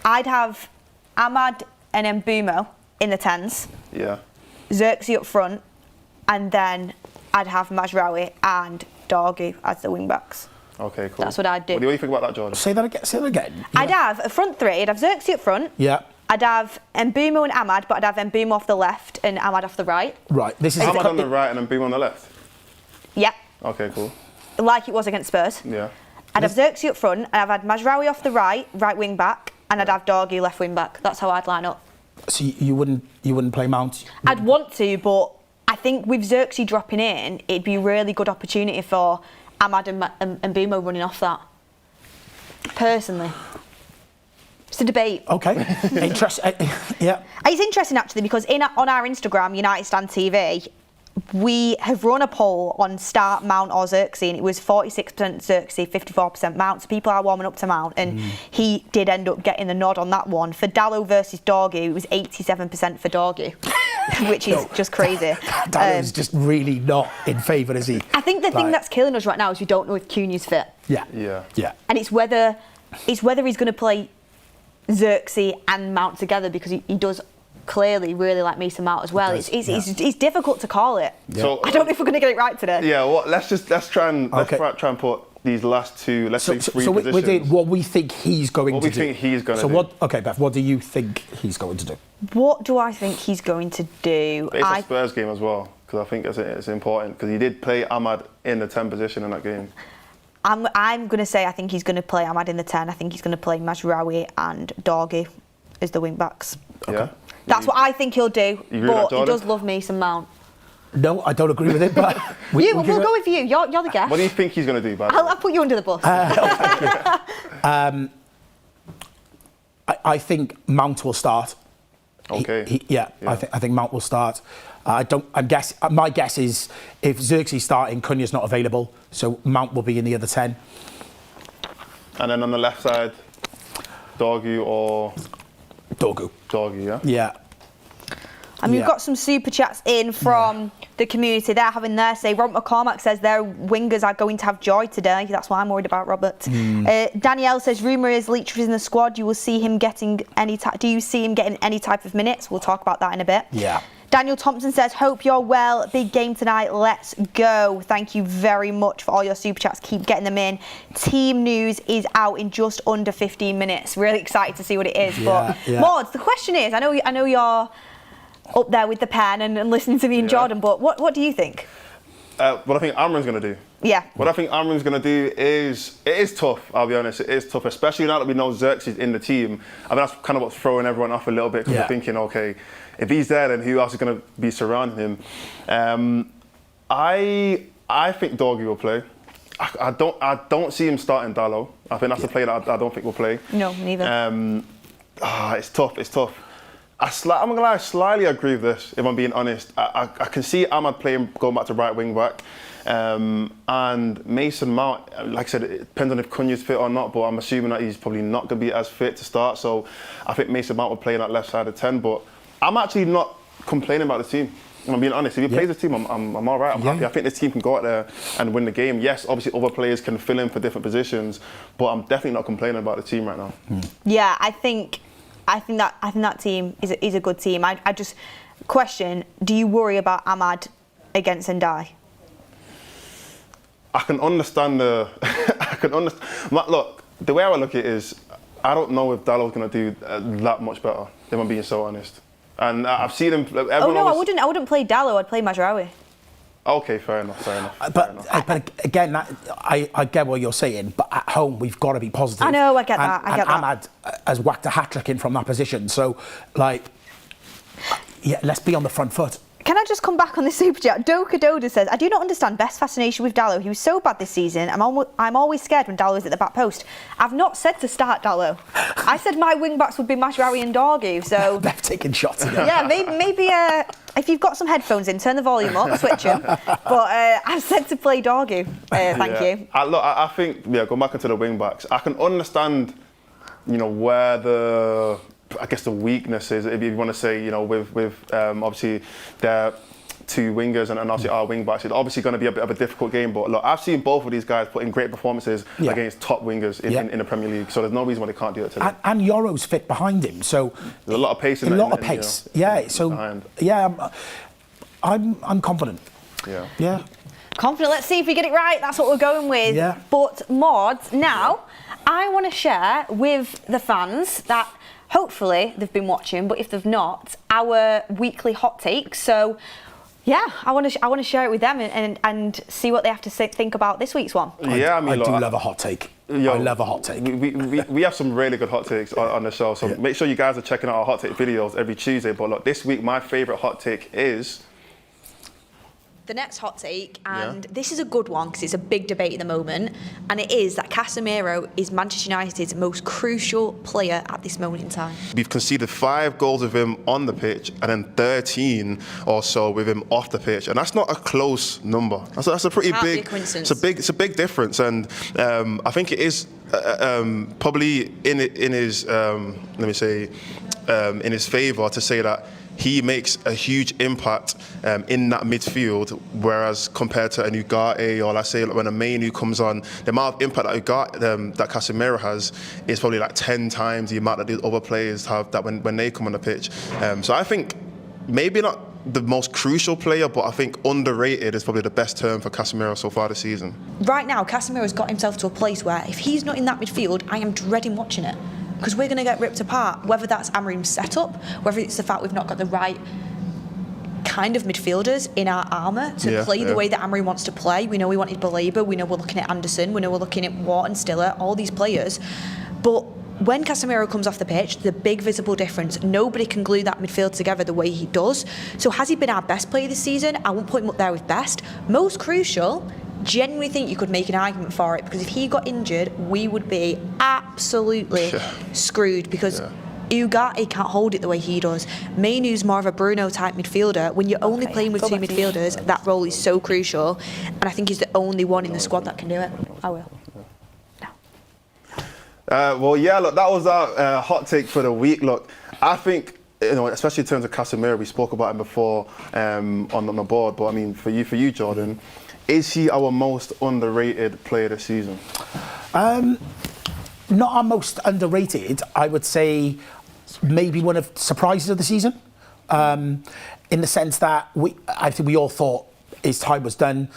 I'd have Ahmad and Mbeumo in the 10s.
Yeah.
Zirkzee up front, and then I'd have Mazraoui and Dorgu as the wing backs.
Okay, cool.
That's what I'd do.
What do you think about that, Jordan?
Say that again. Yeah.
I'd have a front three. I'd have Zirkzee up front.
Yeah.
I'd have Mbeumo and Ahmad, but I'd have Mbeumo off the left and Ahmad off the right.
Right. This is
Ahmad on the right and Mbeumo on the left.
Yeah.
Okay, cool.
Like it was against Spurs.
Yeah.
I'd have Zirkzee up front, and I'd have Mazraoui off the right wing back, and I'd have Dorgu left wing back. That's how I'd line up.
So you wouldn't play Mount?
I'd want to, but I think with Zirkzee dropping in, it'd be a really good opportunity for Ahmad and Mbeumo running off that. Personally. It's a debate.
Okay. Interesting. Yeah.
It's interesting actually because on our Instagram, United Stand TV, we have run a poll on start Mount or Zirkzee, and it was 46% Zirkzee, 54% Mount. So people are warming up to Mount, and he did end up getting the nod on that one. For Dalot versus Dorgu, it was 87% for Dorgu, which is just crazy.
Dalot's just really not in favour, is he?
I think the thing that's killing us right now is we don't know if Cunha's fit.
Yeah.
And it's whether he's going to play Zirkzee and Mount together, because he does clearly really like Mason Mount as well. It's difficult to call it.
Yeah.
So,
I don't know if we're going to get it right today.
Yeah, well, let's try and put these last two, let's say three positions.
We're doing what we think he's going to do.
What we think he's going to do.
Beth, what do you think he's going to do?
What do I think he's going to do?
It's a Spurs game as well, because I think it's important, because he did play Ahmad in the 10 position in that game.
I'm going to say I think he's going to play Ahmad in the 10. I think he's going to play Mazraoui and Dorgu as the wing backs.
Okay. Yeah.
That's what I think he'll do. But
he
does love Mason Mount.
No, I don't agree with it, but
we'll go with you. You're the guest.
What do you think he's going to do, by the way?
I'll put you under the bus.
I think Mount will start.
Okay.
I think Mount will start. My guess is if Zirkzee's starting, Cunha's not available, so Mount will be in the other 10.
And then on the left side, Dorgu or
Dorgu,
yeah.
Yeah.
And we've got some super chats in from the community. They're having their say. Robert McCormack says their wingers are going to have joy today. That's why I'm worried about Robert. Danielle says rumour is Leach is in the squad. You will see him getting do you see him getting any type of minutes? We'll talk about that in a bit.
Yeah.
Daniel Thompson says, hope you're well. Big game tonight. Let's go. Thank you very much for all your super chats. Keep getting them in. Team news is out in just under 15 minutes. Really excited to see what it is. Mordzs, the question is, I know you're up there with the pen and listening to me and Jordan, but what do you think?
What I think Amorim's going to do.
Yeah.
What I think Amorim's going to do is, it is tough, I'll be honest, it is tough, especially now that we know Zirkzee's in the team. I mean, that's kind of what's throwing everyone off a little bit, because we're thinking, okay, if he's there, then who else is going to be surrounding him? I think Dorgu will play. I don't see him starting Dalot. I think that's a player that I don't think will play.
No, neither.
It's tough. I'm going to lie, I slightly agree with this, if I'm being honest. I can see Ahmad going back to right wing back. And Mason Mount, like I said, it depends on if Cunha's fit or not, but I'm assuming that he's probably not going to be as fit to start. So I think Mason Mount will play in that left side of 10. But I'm actually not complaining about the team. I'm being honest. If he plays the team, I'm all right. I'm happy. I think this team can go out there and win the game. Yes, obviously other players can fill in for different positions, but I'm definitely not complaining about the team right now.
Yeah, I think that team is a good team. I just question: do you worry about Ahmad against Ndai?
I can understand Look, the way I would look at it is, I don't know if Dalot's going to do that much better, if I'm being so honest. And I've seen him.
I wouldn't play Dalot. I'd play Mazraoui.
Okay, fair enough.
But again, I get what you're saying. But at home, we've got to be positive.
I know, I get that.
Ahmad has whacked a hat-trick in from that position. So, let's be on the front foot.
Can I just come back on the super chat? Doka Doda says, I do not understand Beth's fascination with Dallo. He was so bad this season. I'm always scared when Dallo is at the back post. I've not said to start Dallo. I said my wing backs would be Mashraoui and Dorgu. So
Beth taking shots again.
Yeah, maybe if you've got some headphones in, turn the volume up, switch them. But I've said to play Dorgu. Thank you.
I think, going back into the wing backs, I can understand, where the weakness is, if you want to say, with obviously their two wingers and obviously our wing backs. It's obviously going to be a bit of a difficult game, but look, I've seen both of these guys put in great performances against top wingers in the Premier League, so there's no reason why they can't do it today.
And Yoro's fit behind him, so
there's a lot of pace in
a lot of pace. I'm confident. Yeah.
Confident. Let's see if we get it right. That's what we're going with.
Yeah.
But Mordzs, now I want to share with the fans that hopefully they've been watching, but if they've not, our weekly hot takes. So, yeah, I want to share it with them and see what they have to think about this week's one.
Yeah,
I do love a hot take. I love a hot take.
We have some really good hot takes on the show, so make sure you guys are checking out our hot take videos every Tuesday. But look, this week my favourite hot take is
the next hot take, and this is a good one because it's a big debate at the moment, and it is that Casemiro is Manchester United's most crucial player at this moment in time.
We've conceded 5 goals with him on the pitch and then 13 or so with him off the pitch, and that's not a close number. That's a pretty big.
Coincidence.
It's a big difference, and I think it is probably in his in his favour to say that he makes a huge impact in that midfield, whereas compared to an Ugarte or let's say when a Mainu comes on, the amount of impact that Casemiro has is probably like 10 times the amount that the other players have that when they come on the pitch. So I think maybe not the most crucial player, but I think underrated is probably the best term for Casemiro so far this season.
Right now, Casemiro's got himself to a place where if he's not in that midfield, I am dreading watching it. Because we're going to get ripped apart, whether that's Amorim's setup, whether it's the fact we've not got the right kind of midfielders in our armour to play the way that Amorim wants to play. We know we wanted Baleba, we know we're looking at Anderson, we know we're looking at Wharton, Stiller, all these players. But when Casemiro comes off the pitch, the big visible difference, nobody can glue that midfield together the way he does. So has he been our best player this season? I won't put him up there with best. Most crucial, genuinely think you could make an argument for it, because if he got injured, we would be absolutely screwed, because Ugarte can't hold it the way he does. Mainu's more of a Bruno type midfielder. When you're only playing with two midfielders, that role is so crucial, and I think he's the only one in the squad that can do it. I will.
Look, that was our hot take for the week. Look, I think, especially in terms of Casemiro, we spoke about him before on the board, but I mean, for you, Jordan, is he our most underrated player this season?
Not our most underrated. I would say maybe one of the surprises of the season, in the sense that I think we all thought his time was done.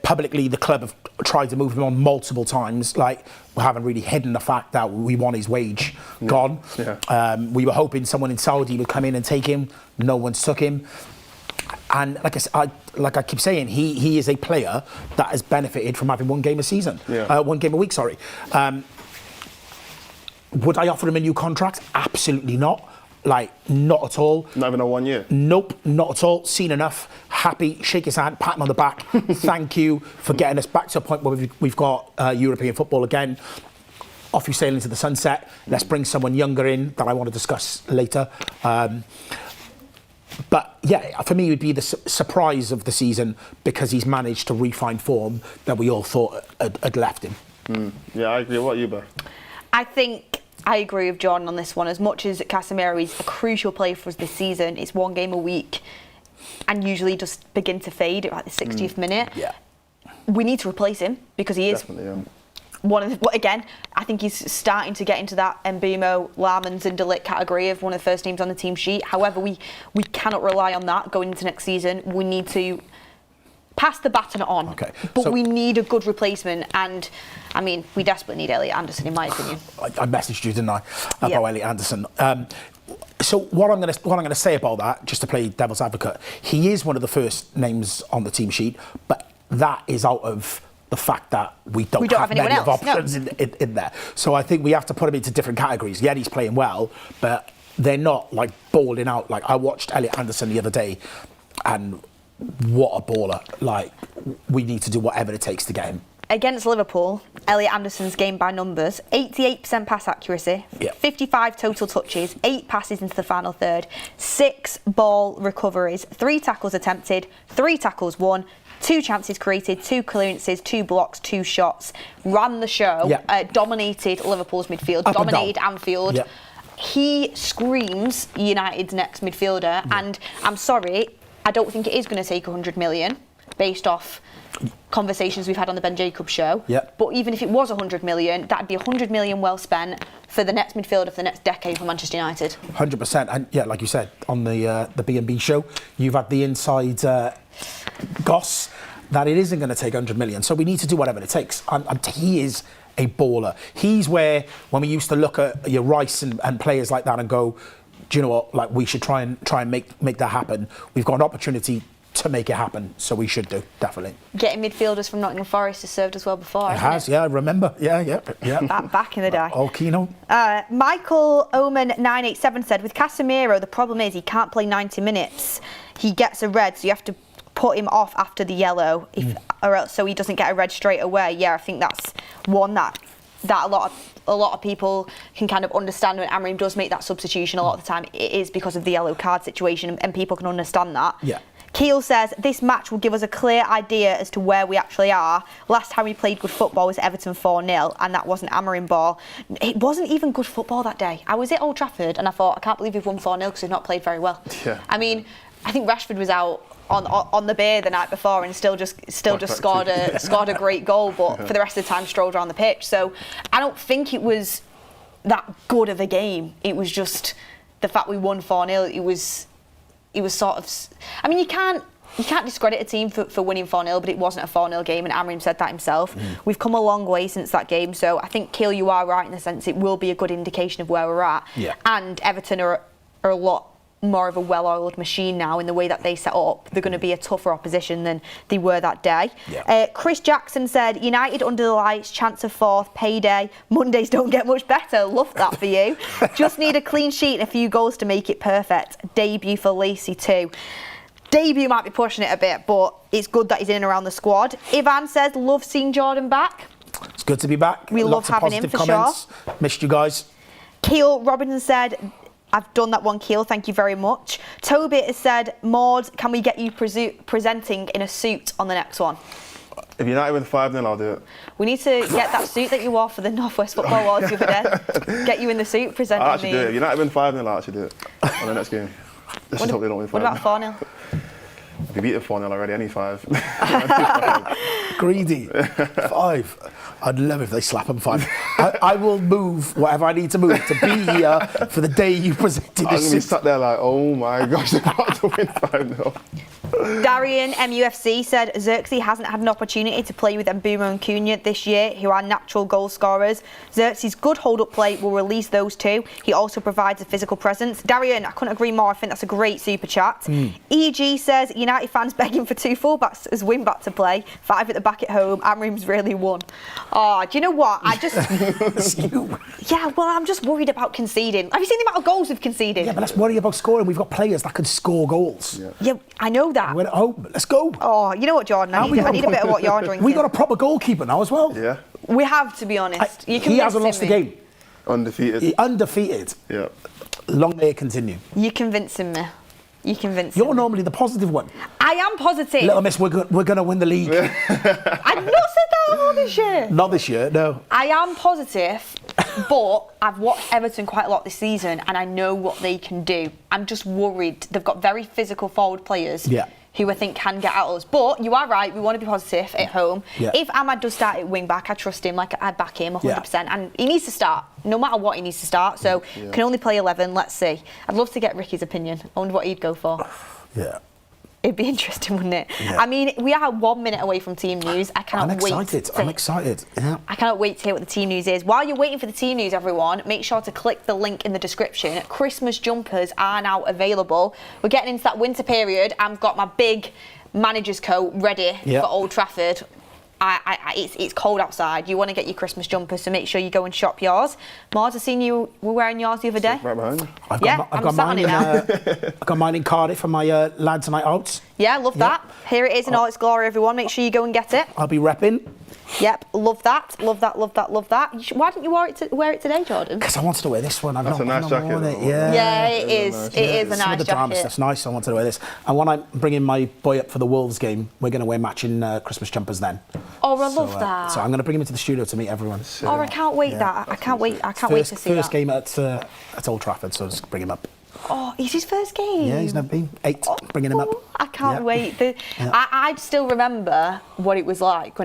Publicly, the club have tried to move him on multiple times. Like, we haven't really hidden the fact that we want his wage gone. We were hoping someone in Saudi would come in and take him. No one's took him. And like I keep saying, he is a player that has benefited from having one game a season, 1 game a week. Sorry. Would I offer him a new contract? Absolutely not. Like, not at all.
Not even a 1 year?
Nope, not at all. Seen enough. Happy. Shake his hand. Pat him on the back. Thank you for getting us back to a point where we've got European football again. Off you sail into the sunset. Let's bring someone younger in that I want to discuss later. But yeah, for me, it would be the surprise of the season, because he's managed to refine form that we all thought had left him.
Yeah, I agree. What about you, Beth?
I think I agree with John on this one. As much as Casemiro is a crucial player for us this season, it's 1 game a week and usually just begin to fade at like the 60th minute.
Yeah.
We need to replace him, because he is one of the, again, I think he's starting to get into that Mbeumo, Lamans and De Ligt category of one of the first names on the team sheet. However, we cannot rely on that going into next season. We need to pass the baton on.
Okay.
But we need a good replacement, and I mean, we desperately need Elliot Anderson, in my opinion.
I messaged you, didn't I, about Elliot Anderson? So what I'm going to say about that, just to play devil's advocate, he is one of the first names on the team sheet, but that is out of the fact that we don't have many of options in there. So I think we have to put him into different categories. Yeah, he's playing well, but they're not like balling out. Like, I watched Elliot Anderson the other day And what a baller. Like, we need to do whatever it takes to get him.
Against Liverpool, Elliot Anderson's game by numbers, 88% pass accuracy, 55 total touches, 8 passes into the final third, 6 ball recoveries, 3 tackles attempted, 3 tackles won, 2 chances created, 2 clearances, 2 blocks, 2 shots, ran the show, dominated Liverpool's midfield, dominated Anfield.
Yep.
He screams United's next midfielder, and I'm sorry, I don't think it is going to take 100 million based off conversations we've had on the Ben Jacobs show. But even if it was 100 million, that'd be 100 million well spent for the next midfielder for the next decade for Manchester United.
100%. And yeah, like you said on the B&B show, you've had the inside goss that it isn't going to take 100 million. So we need to do whatever it takes. And he is a baller. He's where, when we used to look at your Rice and players like that and go, do you know what, like, we should try and make that happen. We've got an opportunity to make it happen, so we should do, definitely.
Getting midfielders from Nottingham Forest has served us well before.
It has, yeah, I remember. Yeah.
Back in the day.
Oh, Keno.
Michael Oman 987 said, with Casemiro, the problem is he can't play 90 minutes. He gets a red, so you have to put him off after the yellow, or else so he doesn't get a red straight away. Yeah, I think that's one that a lot of people can kind of understand when Amorim does make that substitution. A lot of the time, it is because of the yellow card situation, and people can understand that.
Yeah.
Keel says, this match will give us a clear idea as to where we actually are. Last time we played good football was Everton 4-0, and that wasn't Amorim ball. It wasn't even good football that day. I was at Old Trafford, and I thought, I can't believe we've won 4-0 because we've not played very well.
Yeah.
I mean, I think Rashford was out on the beer the night before and still just scored a great goal, but for the rest of the time strolled around the pitch. So I don't think it was that good of a game. It was just the fact we won 4-0. It was sort of, I mean, you can't discredit a team for winning 4-0, but it wasn't a 4-0 game, and Amorim said that himself. We've come a long way since that game, so I think, Keel, you are right in the sense it will be a good indication of where we're at.
Yeah.
And Everton are a lot more of a well-oiled machine now in the way that they set up. They're going to be a tougher opposition than they were that day.
Yeah.
Chris Jackson said, United under the lights, chance of 4th, payday. Mondays don't get much better. Love that for you. Just need a clean sheet and a few goals to make it perfect. Debut for Lacey too. Debut might be pushing it a bit, but it's good that he's in and around the squad. Ivan says, love seeing Jordan back.
It's good to be back.
We
Lots
love
of
having him, for
comments.
sure.
Missed you guys.
Keel Robinson said, I've done that one, Keel, thank you very much. Toby has said, Mordzs, can we get you presenting in a suit on the next one?
If United win 5-0, I'll do it.
We need to get that suit that you wore for the North West Football Awards the other day. Get you in the suit presenting.
I'll actually do it. If United win 5-0, I'll actually do it on the next game. Let's just hope they don't win 5-0.
What about 4-0?
We beat it 4-0 already, any 5.
Greedy. 5. I'd love if they slap them 5. I will move whatever I need to move to be here for the day you presented
I'm
this.
going to be sat there like, oh my gosh, they're about to win 5-0.
Darian MUFC said Zirkzee hasn't had an opportunity to play with Bruno and Cunha this year, who are natural goal scorers. Zirkzee's good hold-up play will release those two. He also provides a physical presence. Darian, I couldn't agree more. I think that's a great super chat. EG says United fans begging for 2 fullbacks as wing-back to play. 5 at the back at home. Amorim's really won. Oh, do you know what? I just... Yeah, well, I'm just worried about conceding. Have you seen the amount of goals we've conceded?
Yeah, but let's worry about scoring. We've got players that can score goals.
Yeah, I know that.
We're at home. Let's go.
Oh, you know what, Jordan? I need a bit of what you're drinking.
We got a proper goalkeeper now as well.
Yeah.
We have, to be honest.
He hasn't lost the game.
Undefeated.
Undefeated.
Yeah.
Long may it continue.
You're convincing me.
You're normally the positive one.
I am positive.
Little miss, we're going to win the league.
I've not said that all this year.
Not this year, no.
I am positive, but I've watched Everton quite a lot this season and I know what they can do. I'm just worried. They've got very physical forward players who I think can get at us. But you are right, we want to be positive at home.
Yeah.
If Ahmad does start at wing back, I trust him, like I back him 100%. And he needs to start, no matter what he needs to start. So can only play 11, let's see. I'd love to get Ricky's opinion. I wonder what he'd go for.
Yeah.
It'd be interesting, wouldn't it?
Yeah.
I mean, we are 1 minute away from team news. I cannot wait.
I'm excited. Yeah.
I cannot wait to hear what the team news is. While you're waiting for the team news, everyone, make sure to click the link in the description. Christmas jumpers are now available. We're getting into that winter period. I've got my big manager's coat ready for Old Trafford. it's cold outside. You want to get your Christmas jumpers, so make sure you go and shop yours. Mordzs, I've seen you were wearing yours the other day.
Right behind you.
I've
got
mine in Cardiff for my lads' night out.
Yeah, love that. Here it is in all its glory, everyone. Make sure you go and get it.
I'll be repping.
Yep, love that. Why didn't you wear it today, Jordan?
Because I wanted to wear this one.
That's a nice jacket.
Yeah, it is. It is a nice
some of the drama
jacket.
stuff's nice. I wanted to wear this. And when I'm bringing my boy up for the Wolves game, we're going to wear matching Christmas jumpers then.
Oh, I love that.
So I'm going to bring him into the studio to meet everyone.
Oh, I can't wait. I can't wait to see that.
First game at Old Trafford, so just bring him up.
Oh, it's his first game.
Yeah, he's never been. 8, bringing him up.
I can't wait. I still remember what it was like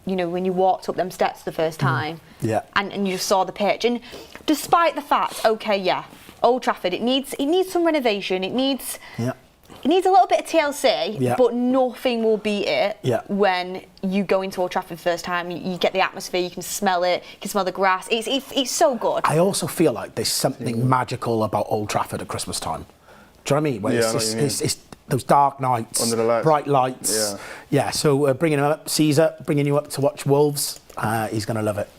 when you walked up them steps the first time.
Yeah.
And you saw the pitch. And despite the fact, Old Trafford, it needs some renovation. It needs a little bit of TLC, but nothing will beat it when you go into Old Trafford first time. You get the atmosphere, you can smell it, you can smell the grass. It's so good.
I also feel like there's something magical about Old Trafford at Christmas time. Do you know what I mean? Where it's those dark nights,
under the lights.
Bright lights. Yeah, so bringing him up, Caesar, bringing you up to watch Wolves. He's going to love it.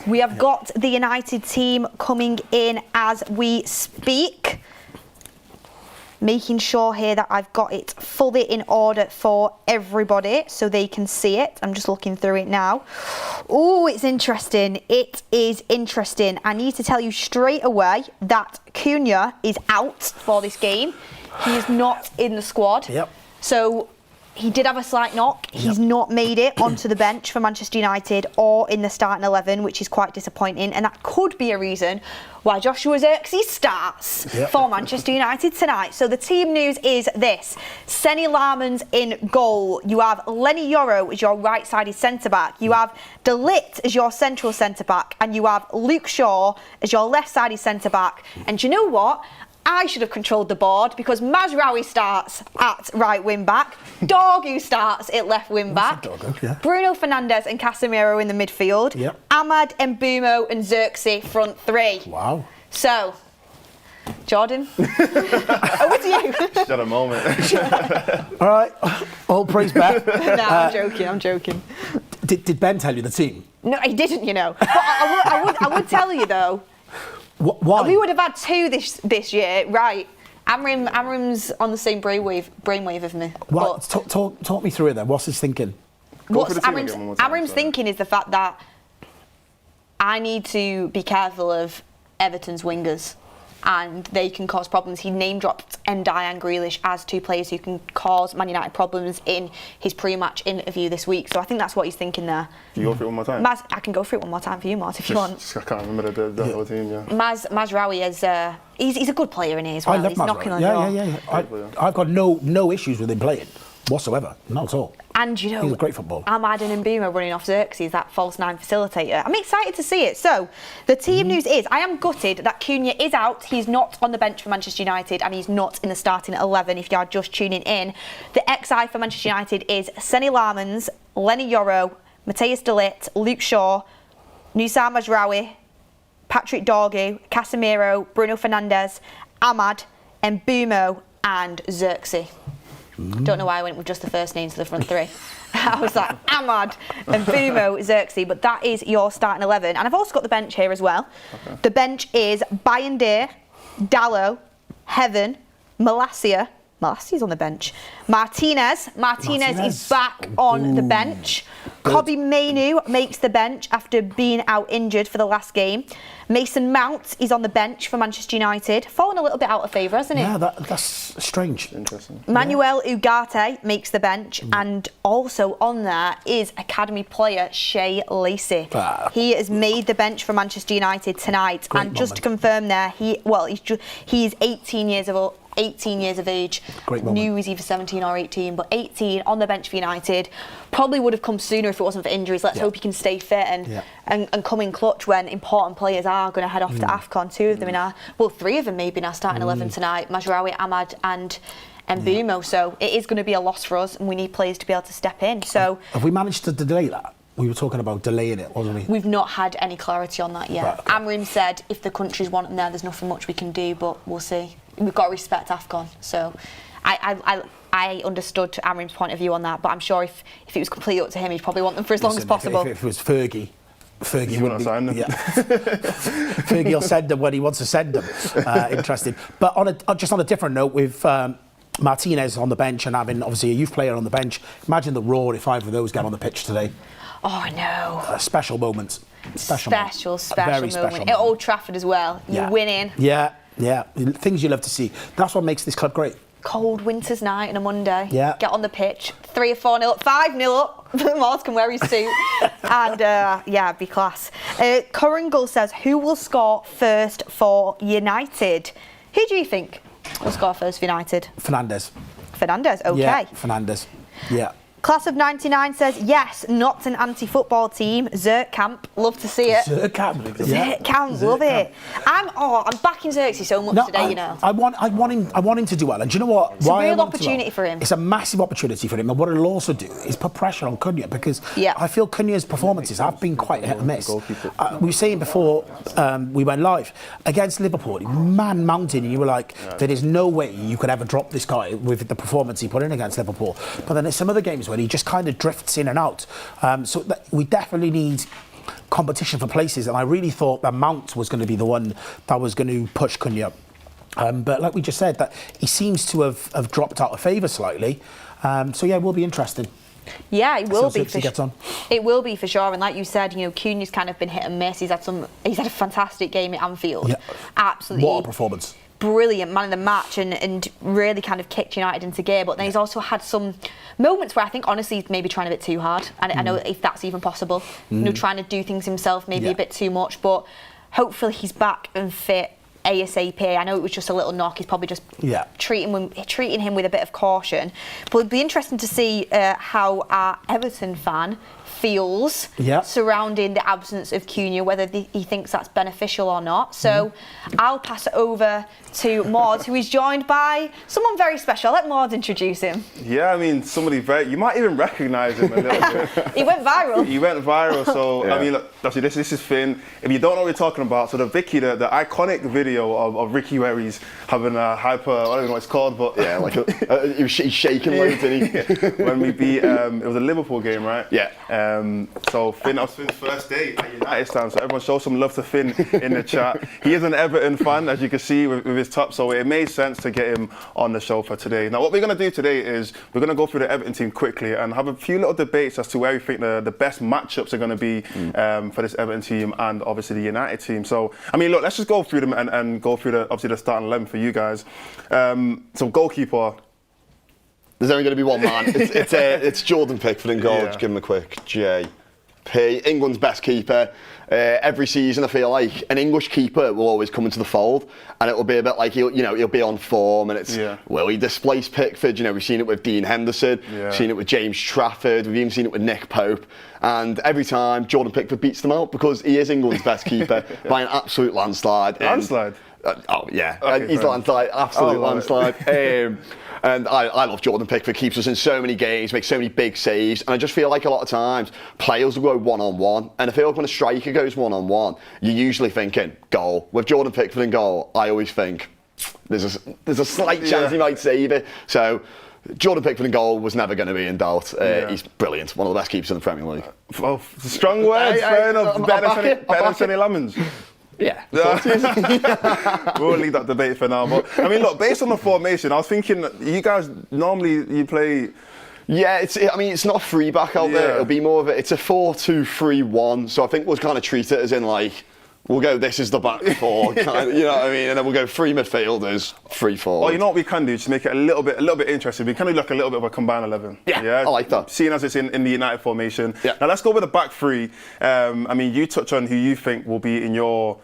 We have got the United team coming in as we speak. Making sure here that I've got it fully in order for everybody so they can see it. I'm just looking through it now. Oh, it's interesting. It is interesting. I need to tell you straight away that Cunha is out for this game. He is not in the squad.
Yep.
So he did have a slight knock. He's not made it onto the bench for Manchester United or in the starting 11, which is quite disappointing. And that could be a reason why Joshua Zirkzee starts for Manchester United tonight. So the team news is this. Seny Laarmans in goal. You have Lenny Yoro as your right-sided centre-back. You have De Ligt as your central centre-back. And you have Luke Shaw as your left-sided centre-back. And do you know what? I should have controlled the board because Mazraoui starts at right wing back, Dorgu starts at left wing back, Bruno Fernandes and Casemiro in the midfield, Ahmad, Mbeumo and Zirkzee front three.
Wow.
So, Jordan, over to you.
Just had a moment.
All right, all praise Beth.
No, I'm joking.
Did Ben tell you the team?
No, he didn't, But I would tell you though.
Why?
We would have had 2 this year, right? Amorim's on the same brainwave of me.
What? Talk me through it then. What's his thinking?
What's Amorim's thinking is the fact that I need to be careful of Everton's wingers and they can cause problems. He name-dropped Ndiaye and Grealish as 2 players who can cause Man United problems in his pre-match interview this week. So I think that's what he's thinking there.
Can you go through it one more time?
I can go through it one more time for you, Mordzs, if you want.
I can't remember the whole team,
Mazraoui is he's a good player in here as well.
I love
He's
Mazraoui.
knocking on the door.
I've got no issues with him playing whatsoever. Not at all.
And
he's a great footballer.
Ahmad and Mbeumo running off Zirkzee, that false 9 facilitator. I'm excited to see it. So, the team news is, I am gutted that Cunha is out. He's not on the bench for Manchester United and he's not in the starting 11 if you are just tuning in. The XI for Manchester United is Seny Laarmans, Lenny Yoro, Matthias de Ligt, Luke Shaw, Noussair Mazraoui, Patrick Dorgu, Casemiro, Bruno Fernandes, Ahmad, Mbeumo and Zirkzee. Don't know why I went with just the first names of the front 3. I was like, Ahmad, Mbeumo, Zirkzee, but that is your starting 11. And I've also got the bench here as well. Okay. The bench is Bayındır, Dalot, Heaven, Malacia. Malacia's on the bench. Martinez is back on the bench. Kobbie Mainoo makes the bench after being out injured for the last game. Mason Mount is on the bench for Manchester United. Fallen a little bit out of favour, hasn't he?
Yeah, that's strange.
Interesting.
Manuel Ugarte makes the bench, and also on there is academy player Shea Lacey. He has made the bench for Manchester United tonight. And just to confirm there, he's 18 years of age. Knew he's either 17 or 18, but 18 on the bench for United. Probably would have come sooner if it wasn't for injuries. Let's hope he can stay fit and come in clutch when important players are going to head off to AFCON. 2 of them 3 of them maybe in our starting 11 tonight. Mazraoui, Ahmad and Mbeumo. So it is going to be a loss for us and we need players to be able to step in. So
have we managed to delay that? We were talking about delaying it, wasn't we?
We've not had any clarity on that yet. Right, okay. Amorim said if the countries want them there's nothing much we can do, but we'll see. We've got to respect AFCON. So I understood Amorim's point of view on that, but I'm sure if it was completely up to him, he'd probably want them for as long as possible.
If it was Fergie
wouldn't sign them.
Yeah. Fergie will send them when he wants to send them. Interesting. But just on a different note, with Martinez on the bench and having obviously a youth player on the bench, imagine the roar if either of those get on the pitch today.
Oh, I know.
Special moments. Special
moment. At Old Trafford as well. You're winning.
Yeah. Things you love to see. That's what makes this club great.
Cold winter's night on a Monday.
Yeah.
Get on the pitch. 3 or 4 0 up, 5 0 up. Mordzs can wear his suit. And be class. Currangle says, who will score first for United? Who do you think will score first for United?
Fernandes,
okay.
Yeah, Fernandes. Yeah.
Class of 99 says, yes, not an anti-football team. Zirkzee, love to see it.
Zirkzee,
love it. I'm backing Zirkzee so much today, you know.
I want him to do well. And do you know what?
It's a real opportunity for him.
It's a massive opportunity for him. And what it'll also do is put pressure on Cunha, because I feel Cunha's performances have been quite hit and miss. We were saying before we went live, against Liverpool, man-mountain, and you were like, there is no way you could ever drop this guy with the performance he put in against Liverpool. But then there's some other games where he just kind of drifts in and out. We definitely need competition for places, and I really thought that Mount was going to be the one that was going to push Cunha. But like we just said, that he seems to have dropped out of favour slightly. It will be interesting.
Yeah, it will be.
It
will be for sure. And like you said, Cunha's kind of been hit and miss. He's had a fantastic game at Anfield.
Yeah.
Absolutely.
What a performance.
Brilliant man of the match and really kind of kicked United into gear. But then he's also had some moments where I think honestly he's maybe trying a bit too hard. And I know if that's even possible. Trying to do things himself maybe a bit too much. But hopefully he's back and fit ASAP. I know it was just a little knock. He's probably just treating him with a bit of caution. But it'd be interesting to see how our Everton fan feels surrounding the absence of Cunha, whether he thinks that's beneficial or not. So I'll pass it over to Mordzs, who is joined by someone very special. Let Mordzs introduce him.
Yeah, I mean, somebody you might even recognise him a little bit.
He went viral.
So, I mean, look, actually, this is Finn. If you don't know what we're talking about, so the iconic video of Ricky where he's having a hyper, I don't know what it's called, but...
Yeah, like he's shaking loads, didn't he?
When we beat, it was a Liverpool game, right?
Yeah.
So Finn, that was Finn's first day at United stand, so everyone show some love to Finn in the chat. He is an Everton fan, as you can see with his top, so it made sense to get him on the show for today. Now what we're going to do today is we're going to go through the Everton team quickly and have a few little debates as to where we think the best matchups are going to be for this Everton team and obviously the United team. So, I mean, look, let's just go through them and go through the starting 11 for you guys. So goalkeeper.
There's only going to be one man. It's Jordan Pickford in goal. Just give him a quick JP. England's best keeper. Every season, I feel like an English keeper will always come into the fold, and it will be a bit like he'll be on form, and it's will he displace Pickford? We've seen it with Dean Henderson, seen it with James Trafford, we've even seen it with Nick Pope, and every time Jordan Pickford beats them out because he is England's best keeper by an absolute landslide.
Landslide.
He's landslide, absolute landslide. And I love Jordan Pickford, keeps us in so many games, makes so many big saves, and I just feel like a lot of times players will go one-on-one, and I feel like when a striker goes one-on-one, you're usually thinking goal. With Jordan Pickford in goal, I always think there's a slight chance he might save it. So Jordan Pickford in goal was never going to be in doubt. He's brilliant, one of the best keepers in the Premier League.
Well, strong words, fair enough. Better than Sonny Lemons.
Yeah.
We'll leave that debate for now. But I mean, look, based on the formation, I was thinking you guys normally play.
Yeah, it's not a free back out there. It'll be more of it's a 4-2-3-1. So I think we'll kind of treat it as in like we'll go. This is the back four, you know what I mean, and then we'll go 3 midfielders, 3 forwards.
Well, you know what we can do to make it a little bit interesting. We can do like a little bit of a combined 11.
Yeah, I like that.
Seeing as it's in the United formation. Yeah. Now let's go with the back 3. I mean, you touch on who you think will be in your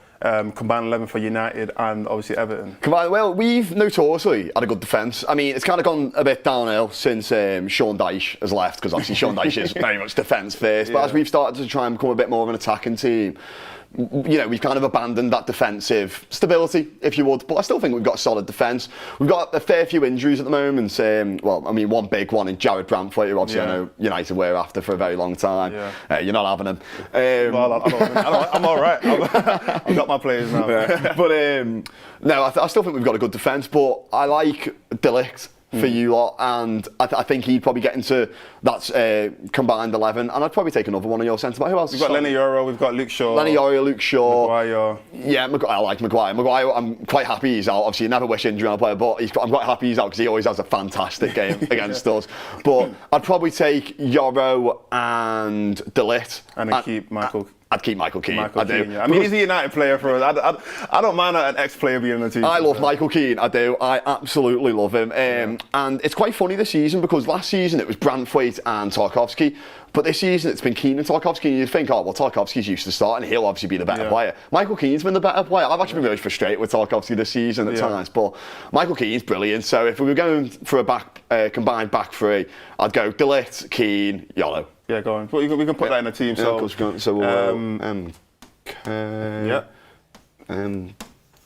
combined 11 for United and obviously Everton.
Well, we've notoriously had a good defence. I mean, it's kind of gone a bit downhill since Sean Dyche has left, because obviously Sean Dyche is very much defence first. But as we've started to try and become a bit more of an attacking team, we've kind of abandoned that defensive stability, if you would. But I still think we've got a solid defence. We've got a fair few injuries at the moment. One big one in Jared Brantford, who obviously I know United were after for a very long time. You're not having him.
I'm all right. I've got my players now.
But no, I still think we've got a good defence. But I like De Ligt for you lot, and I think he'd probably get into that combined 11, and I'd probably take another one of your centre back. Who else?
We've got Lenny Yoro, we've got Luke Shaw.
Lenny Yoro, Luke Shaw.
Maguire.
Yeah, I like Maguire. Maguire, I'm quite happy he's out. Obviously, you never wish injury on a player, but I'm quite happy he's out because he always has a fantastic game against us. But I'd probably take Yoro and De Ligt.
And then keep Michael.
I'd keep Michael Keane.
I do. Yeah. I mean, he's a United player for us. I don't mind an ex-player being in the team.
I love Michael Keane. I do. I absolutely love him. And it's quite funny this season because last season it was Branthwaite and Tarkowski. But this season it's been Keane and Tarkowski, and you'd think, oh, well, Tarkowski's used to start and he'll obviously be the better player. Michael Keane's been the better player. I've actually been really frustrated with Tarkowski this season at times, but Michael Keane's brilliant. So if we were going for a combined back three, I'd go De Ligt, Keane, Yolo.
Yeah, go on. We can put that in the team. So
we'll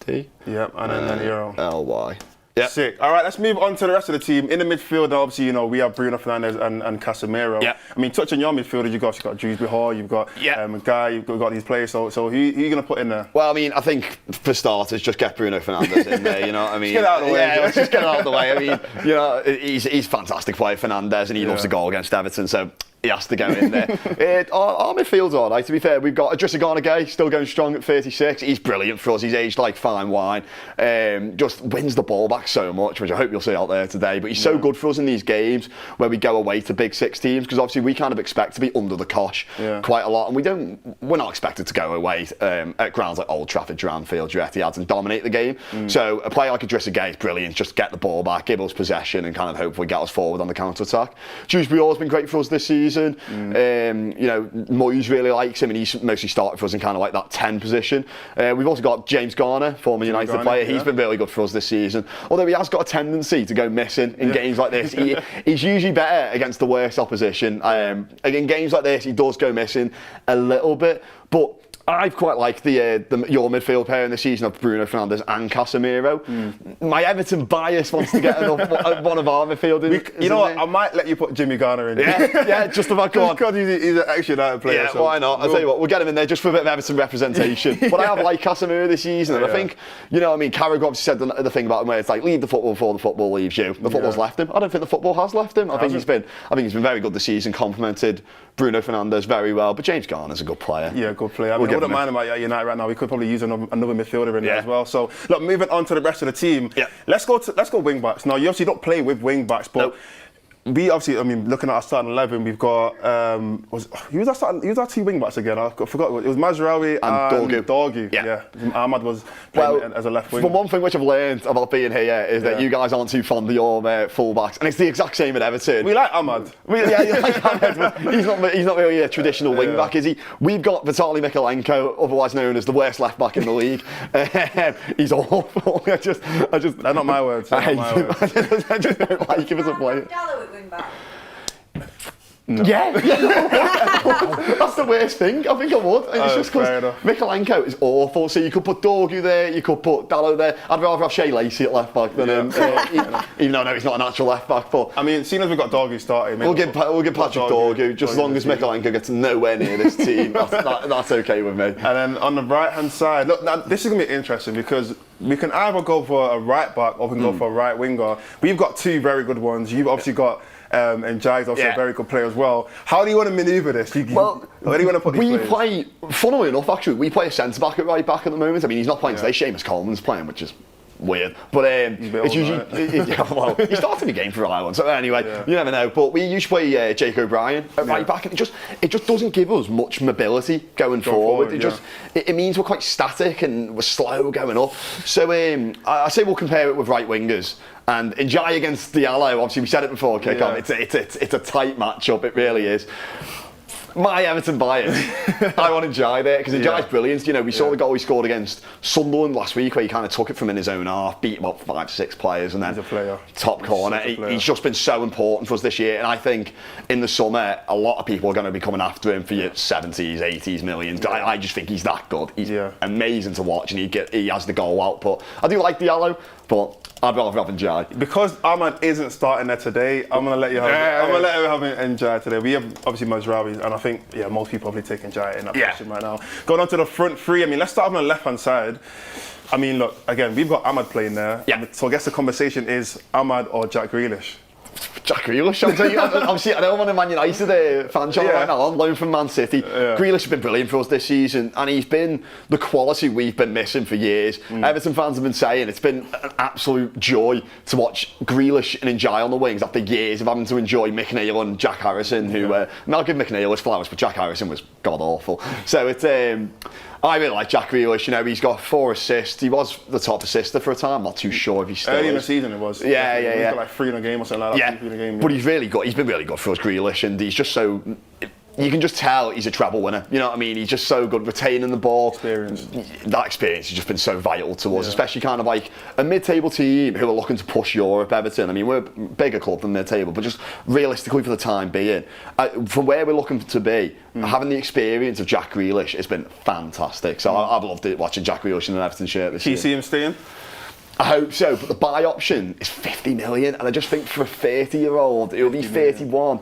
D.
Yep, and then Euro.
LY.
Yep. Sick. All right, let's move on to the rest of the team. In the midfield, obviously, you know, we have Bruno Fernandes and Casemiro.
Yep.
I mean, touching your midfielders, you've got Dewsbury Hall, you've got Guy, you've got these players. So who are you going to put in there?
Well, I mean, I think for starters, just get Bruno Fernandes in there. You know what I mean?
Just get out of the way.
Yeah, let's just get out of the way. I mean, you know, he's a fantastic player, Fernandes, and he loves to goal against Everton. So he has to go in there. Our midfield's all right, to be fair. We've got Idrissa Gay still going strong at 36. He's brilliant for us. He's aged like fine wine. Just wins the ball back so much, which I hope you'll see out there today. But he's so good for us in these games where we go away to big six teams, because obviously we kind of expect to be under the cosh quite a lot, and we're not expected to go away at grounds like Old Trafford, Anfield, Etihad and dominate the game. So a player like Idrissa Gay is brilliant. Just get the ball back, give us possession, and kind of hopefully get us forward on the counter attack. Dewsbury Hall's been great for us this season. You know, Mordzs really likes him, and he's mostly started for us in kind of like that 10 position. We've also got James Garner, former United player. He's been really good for us this season, although he has got a tendency to go missing in games like this. He's usually better against the worst opposition. In games like this, he does go missing a little bit, but I've quite liked your midfield pair in the season of Bruno Fernandes and Casemiro. My Everton bias wants to get one of our midfielders.
You know what? I might let you put Jimmy Garner in.
Yeah, just about go on.
Because he's an ex-United player.
Yeah, so why not? I'll tell you what, we'll get him in there just for a bit of Everton representation. But I have liked Casemiro this season, and I think, you know, I mean, Carragher obviously said the thing about him where it's like, leave the football before the football leaves you. The football's left him. I don't think the football has left him. I think he's been very good this season, complimented Bruno Fernandes very well. But James Garner's a good player.
Yeah, good player. I mean, I wouldn't mind him at United right now. We could probably use another midfielder in there as well. So look, moving on to the rest of the team. Let's go wing backs. Now you obviously don't play with wing backs, but we obviously, I mean, looking at our starting 11, we've got who was our two wing backs again? I forgot. It was Mazraoui and Dorgu. Yeah. Ahmad was playing as a left wing.
But one thing which I've learned about being here is that you guys aren't too fond of your full backs, and it's the exact same at Everton.
We like Ahmad.
You like Ahmad, but he's not really a traditional wing back, is he? We've got Vitaly Mikolenko, otherwise known as the worst left back in the league. He's awful. I just
they're not my words.
I just don't like him as a player.
Back.
No. Yeah, that's the worst thing. I think I would. It's just because Mikolenko is awful. So you could put Dorgu there, you could put Dallo there. I'd rather have Shea Lacey at left back than him, even though I know he's not an actual left back. But
I mean, seeing as we've got Dorgu starting,
we'll give Patrick Dorgu just as long as Mikolenko gets nowhere near this team. That's okay with me.
And then on the right hand side, look, now this is gonna be interesting because we can either go for a right back or we can go for a right winger. We've got two very good ones. You've obviously got. And Jai's also a very good player as well. How do you want to manoeuvre this? Where do you want to put these players?
Funnily enough, actually, we play a centre-back at right back at the moment. I mean, he's not playing today. Seamus Coleman's playing, which is weird. But it's usually... he started the game for Ireland, so anyway, you never know. But we usually play Jake O'Brien at right back, and it just doesn't give us much mobility going forward. It means we're quite static and we're slow going up. So I say we'll compare it with right wingers. And Njai against Diallo, obviously we said it before kick-off, it's a tight matchup, it really is. My Everton bias, I want Njai there, because Njai's brilliant. You know, we saw the goal he scored against Sunderland last week, where he kind of took it from in his own half, beat about 5-6 players, and then
he's a player.
Top corner. He's just been so important for us this year, and I think in the summer, a lot of people are going to be coming after him for your 70s, 80s, millions. I just think he's that good. He's amazing to watch, and he has the goal output. I do like Diallo, but I'd rather have Jai.
Because Ahmad isn't starting there today, I'm going to let you have it. I'm going to let him have Jai today. We have obviously Mordzs, and I think, most people probably taking Jai in that position right now. Going on to the front three, I mean, let's start on the left-hand side. I mean, look, again, we've got Ahmad playing there. Yeah. So I guess the conversation is Ahmad or Jack Grealish.
Jack Grealish, obviously, I know I'm on a Man United fan channel right now. I'm loan from Man City. Grealish has been brilliant for us this season, and he's been the quality we've been missing for years. Everton fans have been saying it's been an absolute joy to watch Grealish and Njai on the wings after years of having to enjoy Mick Neal and Jack Harrison, who, I'll give Mick Neal his flowers, but Jack Harrison was god-awful. So it's... I really like Jack Grealish. He's got 4 assists. He was the top assister for a time. I'm not too sure if he's still
early in the season it was.
Yeah.
He's got like 3 in a game or something like that.
Yeah, but he's really good. He's been really good for us, Grealish, and he's just so... You can just tell he's a treble winner. You know what I mean? He's just so good retaining the ball. That experience has just been so vital to us, especially kind of like a mid-table team who are looking to push Europe, Everton. I mean, we're a bigger club than mid-table, but just realistically for the time being, from where we're looking to be, having the experience of Jack Grealish has been fantastic. So I've loved it watching Jack Grealish in an Everton shirt this year.
Do you see him staying?
I hope so, but the buy option is 50 million, and I just think for a 30-year-old, it'll be 31.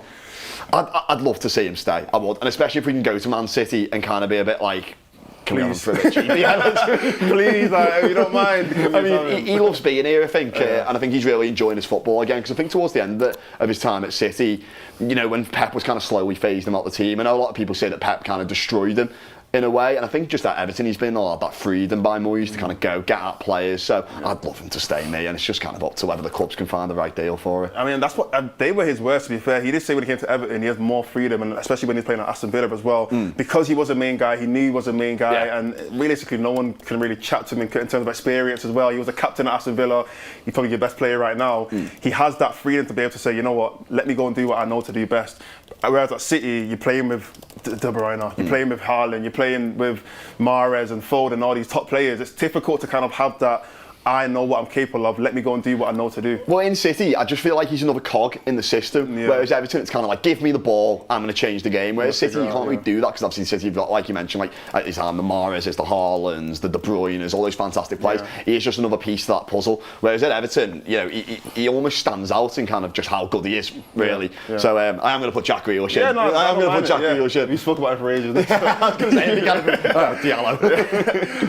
I'd love to see him stay, I would, and especially if we can go to Man City and kind of be a bit like, can we have him for a bit cheap?
Please, if you don't mind.
I mean, he loves being here, I think, and I think he's really enjoying his football again, because I think towards the end of his time at City, when Pep was kind of slowly phasing him out the team, I know a lot of people say that Pep kind of destroyed him in a way, and I think just at Everton he's been allowed that freedom by Mordzs to kind of go get at players, so I'd love him to stay me, and it's just kind of up to whether the clubs can find the right deal for it.
I mean, that's what they were his words, to be fair. He did say when he came to Everton he has more freedom, and especially when he's playing at Aston Villa as well, because he was a main guy, he knew he was a main guy, and realistically no one can really chat to him in terms of experience as well. He was a captain at Aston Villa, he's probably your best player right now. He has that freedom to be able to say, you know what, let me go and do what I know to do best. Whereas at City, you're playing with De Bruyne, you're playing with Haaland, you're playing with Mahrez and Foden, all these top players. It's difficult to kind of have that, I know what I'm capable of, let me go and do what I know to do.
Well, in City, I just feel like he's another cog in the system, whereas Everton, it's kind of like, give me the ball, I'm going to change the game. Whereas City, you can't really do that, because obviously City, you've got, like you mentioned, like it's the Mahrez, it's the Haalands, the De Bruynes, all those fantastic players. He is just another piece to that puzzle. Whereas at Everton, he almost stands out in kind of just how good he is, really. So I am going to put Jack Grealish in. I am going to put Jack Grealish in.
We spoke about it for ages.
I was going to say, Diallo.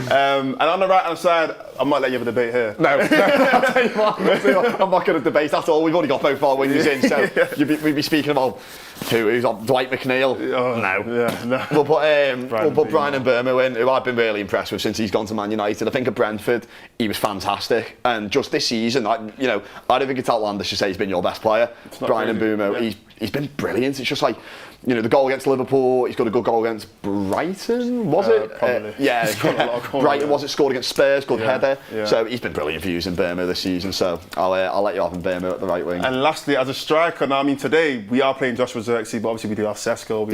And on the right-hand side, I might let you have a debate here.
No. I'll tell you what, I'm not going to debate at all. We've already got both our wingers in, so we'd be speaking about who's on Dwight McNeil. No. We'll put Brian and Burma in, who I've been really impressed with since he's gone to Man United. I think at Brentford he was fantastic, and just this season, I don't think it's outlandish to say he's been your best player. Brian and Burma, he's been brilliant. It's just like, the goal against Liverpool, he's got a good goal against Brighton, was it?
Probably.
Brighton, was it? Scored against Spurs, good header. So he's been brilliant for using Burma this season, so I'll let you have him, Burma at the right wing.
And lastly, as a striker, now, I mean, today we are playing Joshua Zirkzee, but obviously we do have Sesko,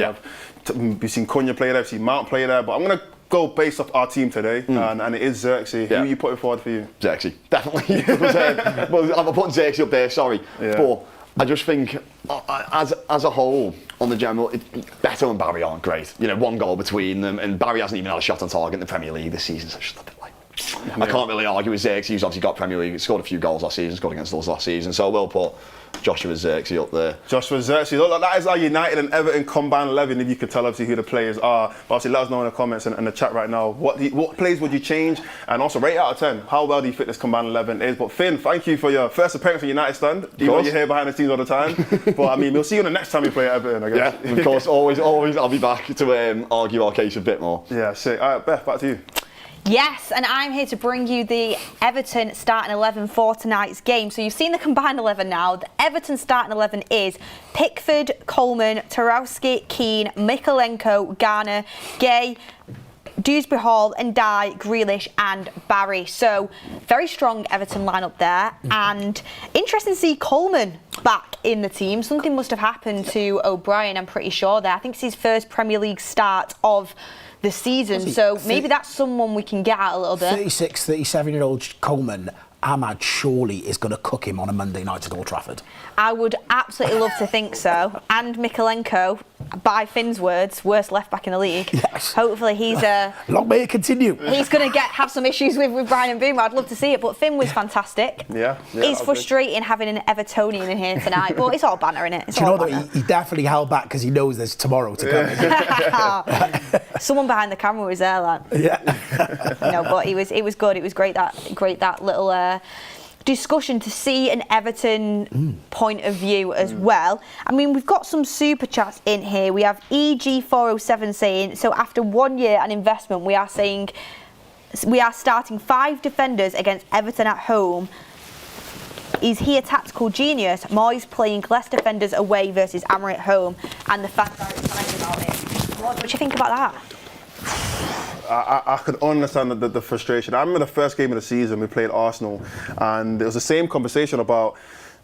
we've seen Cunha play there, we've seen Mount play there, but I'm going to go based off our team today, and it is Zirkzee. Who are you putting forward for you?
Zirkzee, definitely. I'm putting Zirkzee up there, sorry. But I just think, as a whole, on the general, Beto and Barry aren't great. One goal between them, and Barry hasn't even had a shot on target in the Premier League this season, so it's just a bit like... I can't really argue with Zirkzee, who's obviously got Premier League, scored a few goals last season, scored against us last season, so I will put Joshua Zirkzee up there.
Joshua Zirkzee, look, that is our United and Everton combined 11, if you could tell obviously who the players are. But obviously let us know in the comments and the chat right now, what plays would you change? And also rate out of 10, how well do you think this combined 11 is? But Finn, thank you for your first appearance on United Stand, even though you're here behind the scenes all the time. But I mean, we'll see you the next time we play at Everton, I guess.
Yeah, of course, always I'll be back to argue our case a bit more.
Yeah, sick. All right, Beth, back to you.
Yes, and I'm here to bring you the Everton starting 11 for tonight's game. So you've seen the combined 11 now. The Everton starting 11 is Pickford, Coleman, Tarkowski, Keane, Mykolenko, Garner, Gay, Dewsbury Hall, Ndiaye, Grealish and Barry. So very strong Everton lineup there, and interesting to see Coleman back in the team. Something must have happened to O'Brien, I'm pretty sure there. I think it's his first Premier League start of the season, so maybe that's someone we can get out a little bit.
36, 37-year-old Coleman, Ahmad surely is going to cook him on a Monday night at Old Trafford.
I would absolutely love to think so. And Mykolenko, by Finn's words, worst left back in the league.
Yes.
Hopefully he's
long may it continue.
He's going to have some issues with Brian Mbeumo. I'd love to see it, but Finn was fantastic.
Yeah.
It's frustrating having an Evertonian in here tonight, but it's all banter, innit? It's
Do you
all
know
banter.
that he definitely held back because he knows there's tomorrow to come.
Someone behind the camera was there, like.
Yeah.
No, but it was good. It was great that little discussion to see an Everton point of view as well. I mean, we've got some super chats in here. We have EG407 saying, so after 1 year and investment, we are starting 5 defenders against Everton at home. Is he a tactical genius? Mordzs playing less defenders away versus Amorim at home, and the fans are excited about it. What do you think about that?
I can understand the frustration. I remember the first game of the season, we played Arsenal, and it was the same conversation about,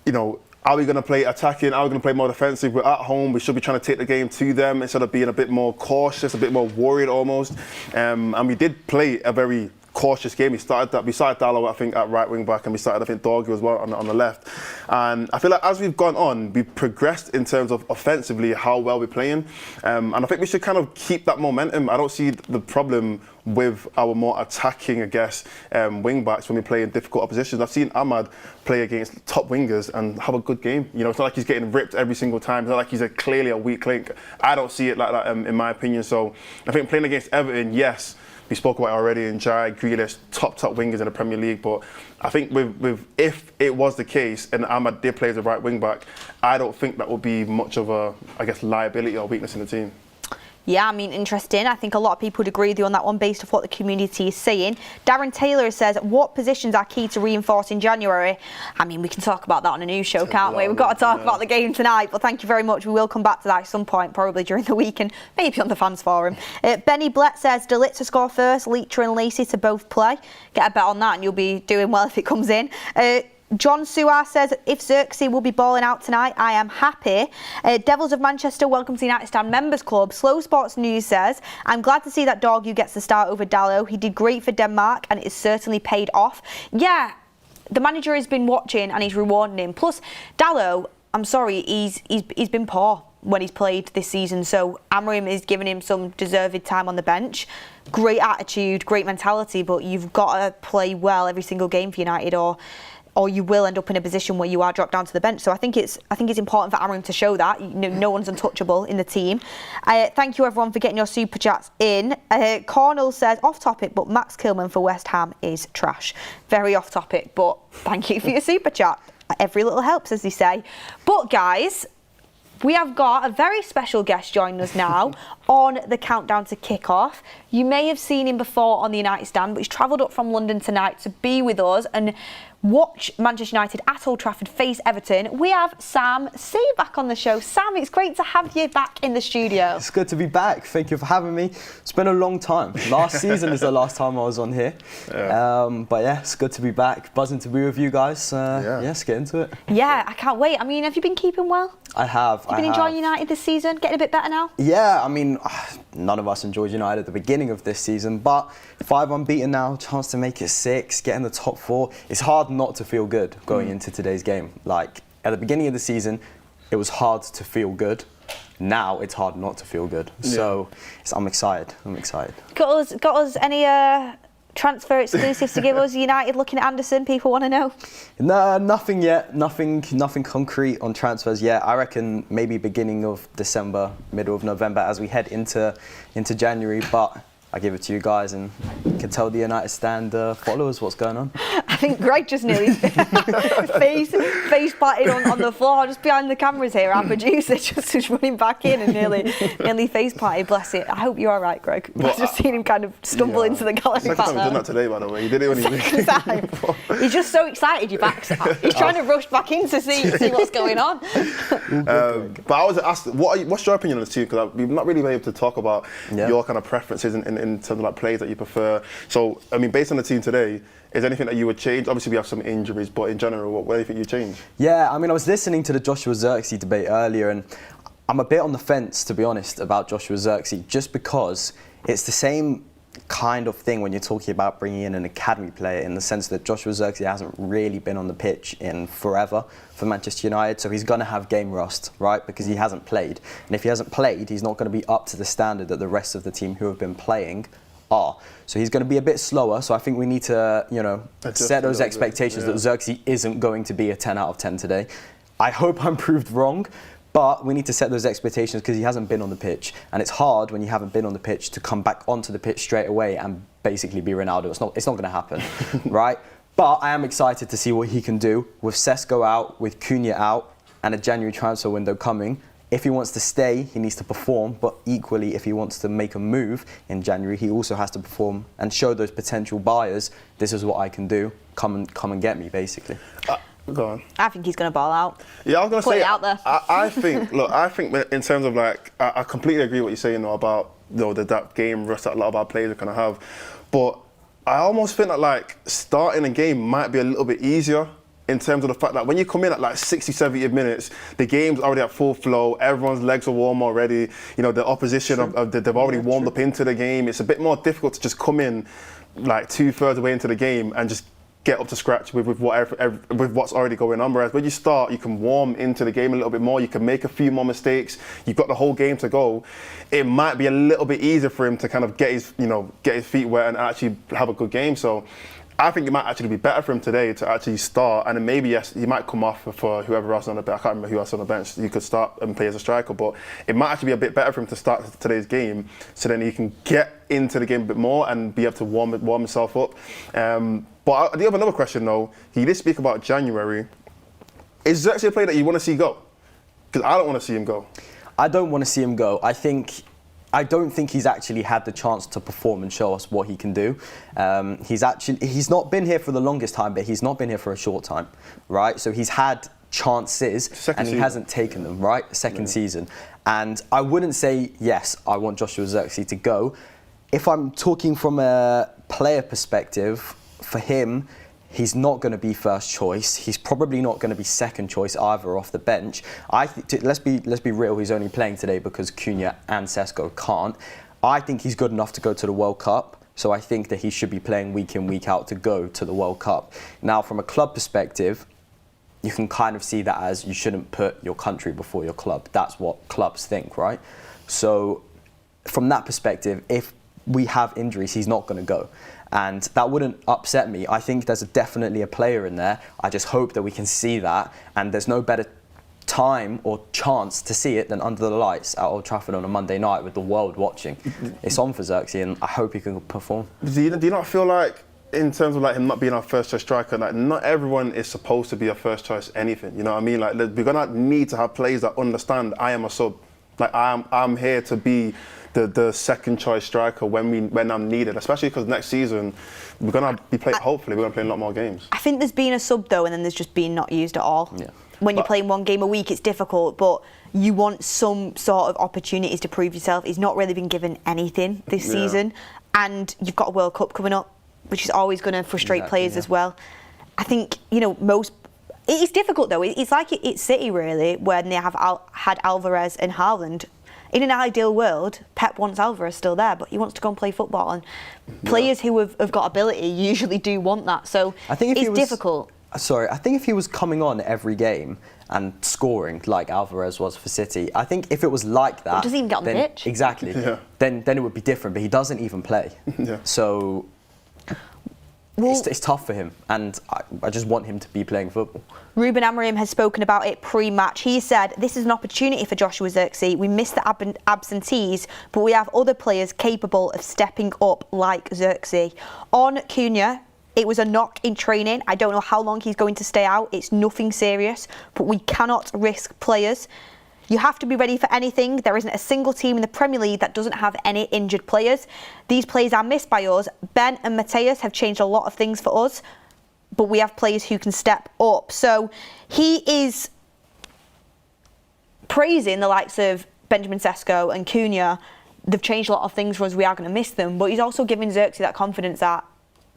are we going to play attacking? Are we going to play more defensive? We're at home. We should be trying to take the game to them instead of being a bit more cautious, a bit more worried almost. And we did play a very cautious game. We started Dalot, I think, at right wing back, and we started, I think, Dorgu as well on the left. And I feel like as we've gone on, we've progressed in terms of offensively how well we're playing. And I think we should kind of keep that momentum. I don't see the problem with our more attacking, I guess, wing backs when we play in difficult oppositions. I've seen Ahmad play against top wingers and have a good game. It's not like he's getting ripped every single time. It's not like he's clearly a weak link. I don't see it like that, in my opinion. So I think playing against Everton, yes, we spoke about it already, and Jai, Grealish, top wingers in the Premier League. But I think if it was the case and Ahmad did play as a right wing back, I don't think that would be much of a, I guess, liability or weakness in the team.
Yeah, I mean, interesting. I think a lot of people would agree with you on that one based off what the community is saying. Darren Taylor says, what positions are key to reinforce in January? I mean, we can talk about that on a news show, can't we? We've got to talk about the game tonight, but thank you very much. We will come back to that at some point, probably during the week and maybe on the fans forum. Benny Blett says, De Ligt to score first, Leitcher and Lacey to both play. Get a bet on that and you'll be doing well if it comes in. John Suar says, if Zirkzee will be balling out tonight, I am happy. Devils of Manchester, welcome to the United Stand Members Club. Slow Sports News says, I'm glad to see that Dorgu gets the start over Dalot. He did great for Denmark and it's certainly paid off. Yeah, the manager has been watching and he's rewarding him. Plus, Dalot, I'm sorry, he's been poor when he's played this season, so Amorim is giving him some deserved time on the bench. Great attitude, great mentality, but you've got to play well every single game for United or you will end up in a position where you are dropped down to the bench. So I think it's important for Amorim to show that. No one's untouchable in the team. Thank you everyone for getting your super chats in. Cornell says, off topic, but Max Kilman for West Ham is trash. Very off topic, but thank you for your super chat. Every little helps, as they say. But guys, we have got a very special guest joining us now on the countdown to kick-off. You may have seen him before on the United Stand, but he's travelled up from London tonight to be with us and watch Manchester United at Old Trafford face Everton. We have Sam C back on the show. Sam, it's great to have you back in the studio.
It's good to be back. Thank you for having me. It's been a long time. Last season is the last time I was on here. Yeah. But yeah, it's good to be back. Buzzing to be with you guys. Let's get into it.
Yeah, I can't wait. I mean, have you been keeping well?
I have.
Have you been enjoying United this season? Getting a bit better now?
Yeah, I mean, none of us enjoyed United at the beginning of this season, but 5 unbeaten now, chance to make it 6, get in the top 4. It's hard not to feel good going into today's game. Like, at the beginning of the season, it was hard to feel good. Now it's hard not to feel good. Yeah. So I'm excited. Got
us any transfer exclusives to give us? United looking at Anderson, people want to know.
No, nothing yet. Nothing concrete on transfers yet. I reckon maybe beginning of December, middle of November as we head into January. But I give it to you guys and you can tell the United Stand followers what's going on.
I think Greg just nearly face planted on the floor just behind the cameras here. Our producer just running back in and nearly face planted. Bless it. I hope you're all right, Greg. I've just seen him kind of stumble into the gallery.
Second time he's done that today, by the way. He did it when
Second time. He's just so excited you're back. He's trying to rush back in to see what's going on.
But I was asked, what's your opinion on this team? Because we've not really been able to talk about your kind of preferences in terms of like plays that you prefer. So, I mean, based on the team today, is there anything that you would change? Obviously, we have some injuries, but in general, what do you think you change?
Yeah, I mean, I was listening to the Joshua Zirkzee debate earlier, and I'm a bit on the fence, to be honest, about Joshua Zirkzee, just because it's the same kind of thing when you're talking about bringing in an academy player, in the sense that Joshua Zirkzee hasn't really been on the pitch in forever for Manchester United, so he's going to have game rust, right? Because he hasn't played. And if he hasn't played, he's not going to be up to the standard that the rest of the team who have been playing are. So he's going to be a bit slower, so I think we need to, you know, set those expectations that Zirkzee isn't going to be a 10 out of 10 today. I hope I'm proved wrong, but we need to set those expectations because he hasn't been on the pitch. And it's hard when you haven't been on the pitch to come back onto the pitch straight away and basically be Ronaldo. It's not going to happen, right? But I am excited to see what he can do with Sesko out, with Cunha out, and a January transfer window coming. If he wants to stay, he needs to perform, but equally, if he wants to make a move in January, he also has to perform and show those potential buyers, this is what I can do, come and get me, basically.
Go on.
I think he's going to ball out.
Yeah, I was going to
Put
say,
it out there.
I think, look, I think in terms of like, I completely agree with what you're saying though, about that game rust that a lot of our players are going to have. But I almost think that like starting a game might be a little bit easier in terms of the fact that when you come in at like 60, 70 minutes, the game's already at full flow, everyone's legs are warm already, you know, the opposition, they've already warmed up into the game. It's a bit more difficult to just come in like 2/3 away into the game and just get up to scratch with what's already going on. Whereas when you start, you can warm into the game a little bit more, you can make a few more mistakes, you've got the whole game to go. It might be a little bit easier for him to kind of get his feet wet and actually have a good game. So I think it might actually be better for him today to actually start, and then maybe, yes, he might come off for whoever else on the bench. I can't remember who else on the bench. He could start and play as a striker, but it might actually be a bit better for him to start today's game, so then he can get into the game a bit more and be able to warm himself up. But I do have another question though. He did speak about January. Is Zirkzee a player that you want to see go? Because I don't want to see him go.
I don't want to see him go. I don't think he's actually had the chance to perform and show us what he can do. He's not been here for the longest time, but he's not been here for a short time, right? So he's had chances and he hasn't taken them, right? Second season. And I wouldn't say, yes, I want Joshua Zirkzee to go. If I'm talking from a player perspective, for him, he's not going to be first choice. He's probably not going to be second choice either off the bench. Let's be real. He's only playing today because Cunha and Sesko can't. I think he's good enough to go to the World Cup. So I think that he should be playing week in, week out to go to the World Cup. Now, from a club perspective, you can kind of see that as you shouldn't put your country before your club. That's what clubs think, right? So from that perspective, if we have injuries, he's not going to go. And that wouldn't upset me. I think there's definitely a player in there. I just hope that we can see that. And there's no better time or chance to see it than under the lights at Old Trafford on a Monday night with the world watching. It's on for Zirkzee, and I hope he can perform. Do you not feel like, in terms of like him not being our first choice striker, like not everyone is supposed to be a first choice anything, you know what I mean? Like we're gonna need to have players that understand I am a sub. Like I'm here to be the second choice striker when I'm needed, especially because next season we're gonna be playing. Hopefully, we're gonna play a lot more games.
I think there's been a sub though, and then there's just been not used at all. Yeah. When you're playing one game a week, it's difficult, but you want some sort of opportunities to prove yourself. He's not really been given anything this season, and you've got a World Cup coming up, which is always going to frustrate players as well. I think it's difficult though. It's like it's City really when they have had Alvarez and Haaland. In an ideal world, Pep wants Alvarez still there, but he wants to go and play football. And players who have got ability usually do want that. So I think it's difficult.
Sorry, I think if he was coming on every game and scoring like Alvarez was for City, I think if it was like that...
He doesn't even get on the pitch.
Exactly. Then it would be different, but he doesn't even play. So it's tough for him, and I just want him to be playing football.
Ruben Amorim has spoken about it pre-match. He said, this is an opportunity for Joshua Zirkzee. We missed the absentees, but we have other players capable of stepping up like Zirkzee. On Cunha, it was a knock in training. I don't know how long he's going to stay out. It's nothing serious, but we cannot risk players. You have to be ready for anything. There isn't a single team in the Premier League that doesn't have any injured players. These players are missed by us. Ben and Mateus have changed a lot of things for us, but we have players who can step up. So he is praising the likes of Benjamin Sesko and Cunha. They've changed a lot of things for us. We are going to miss them. But he's also giving Zirkzee that confidence that,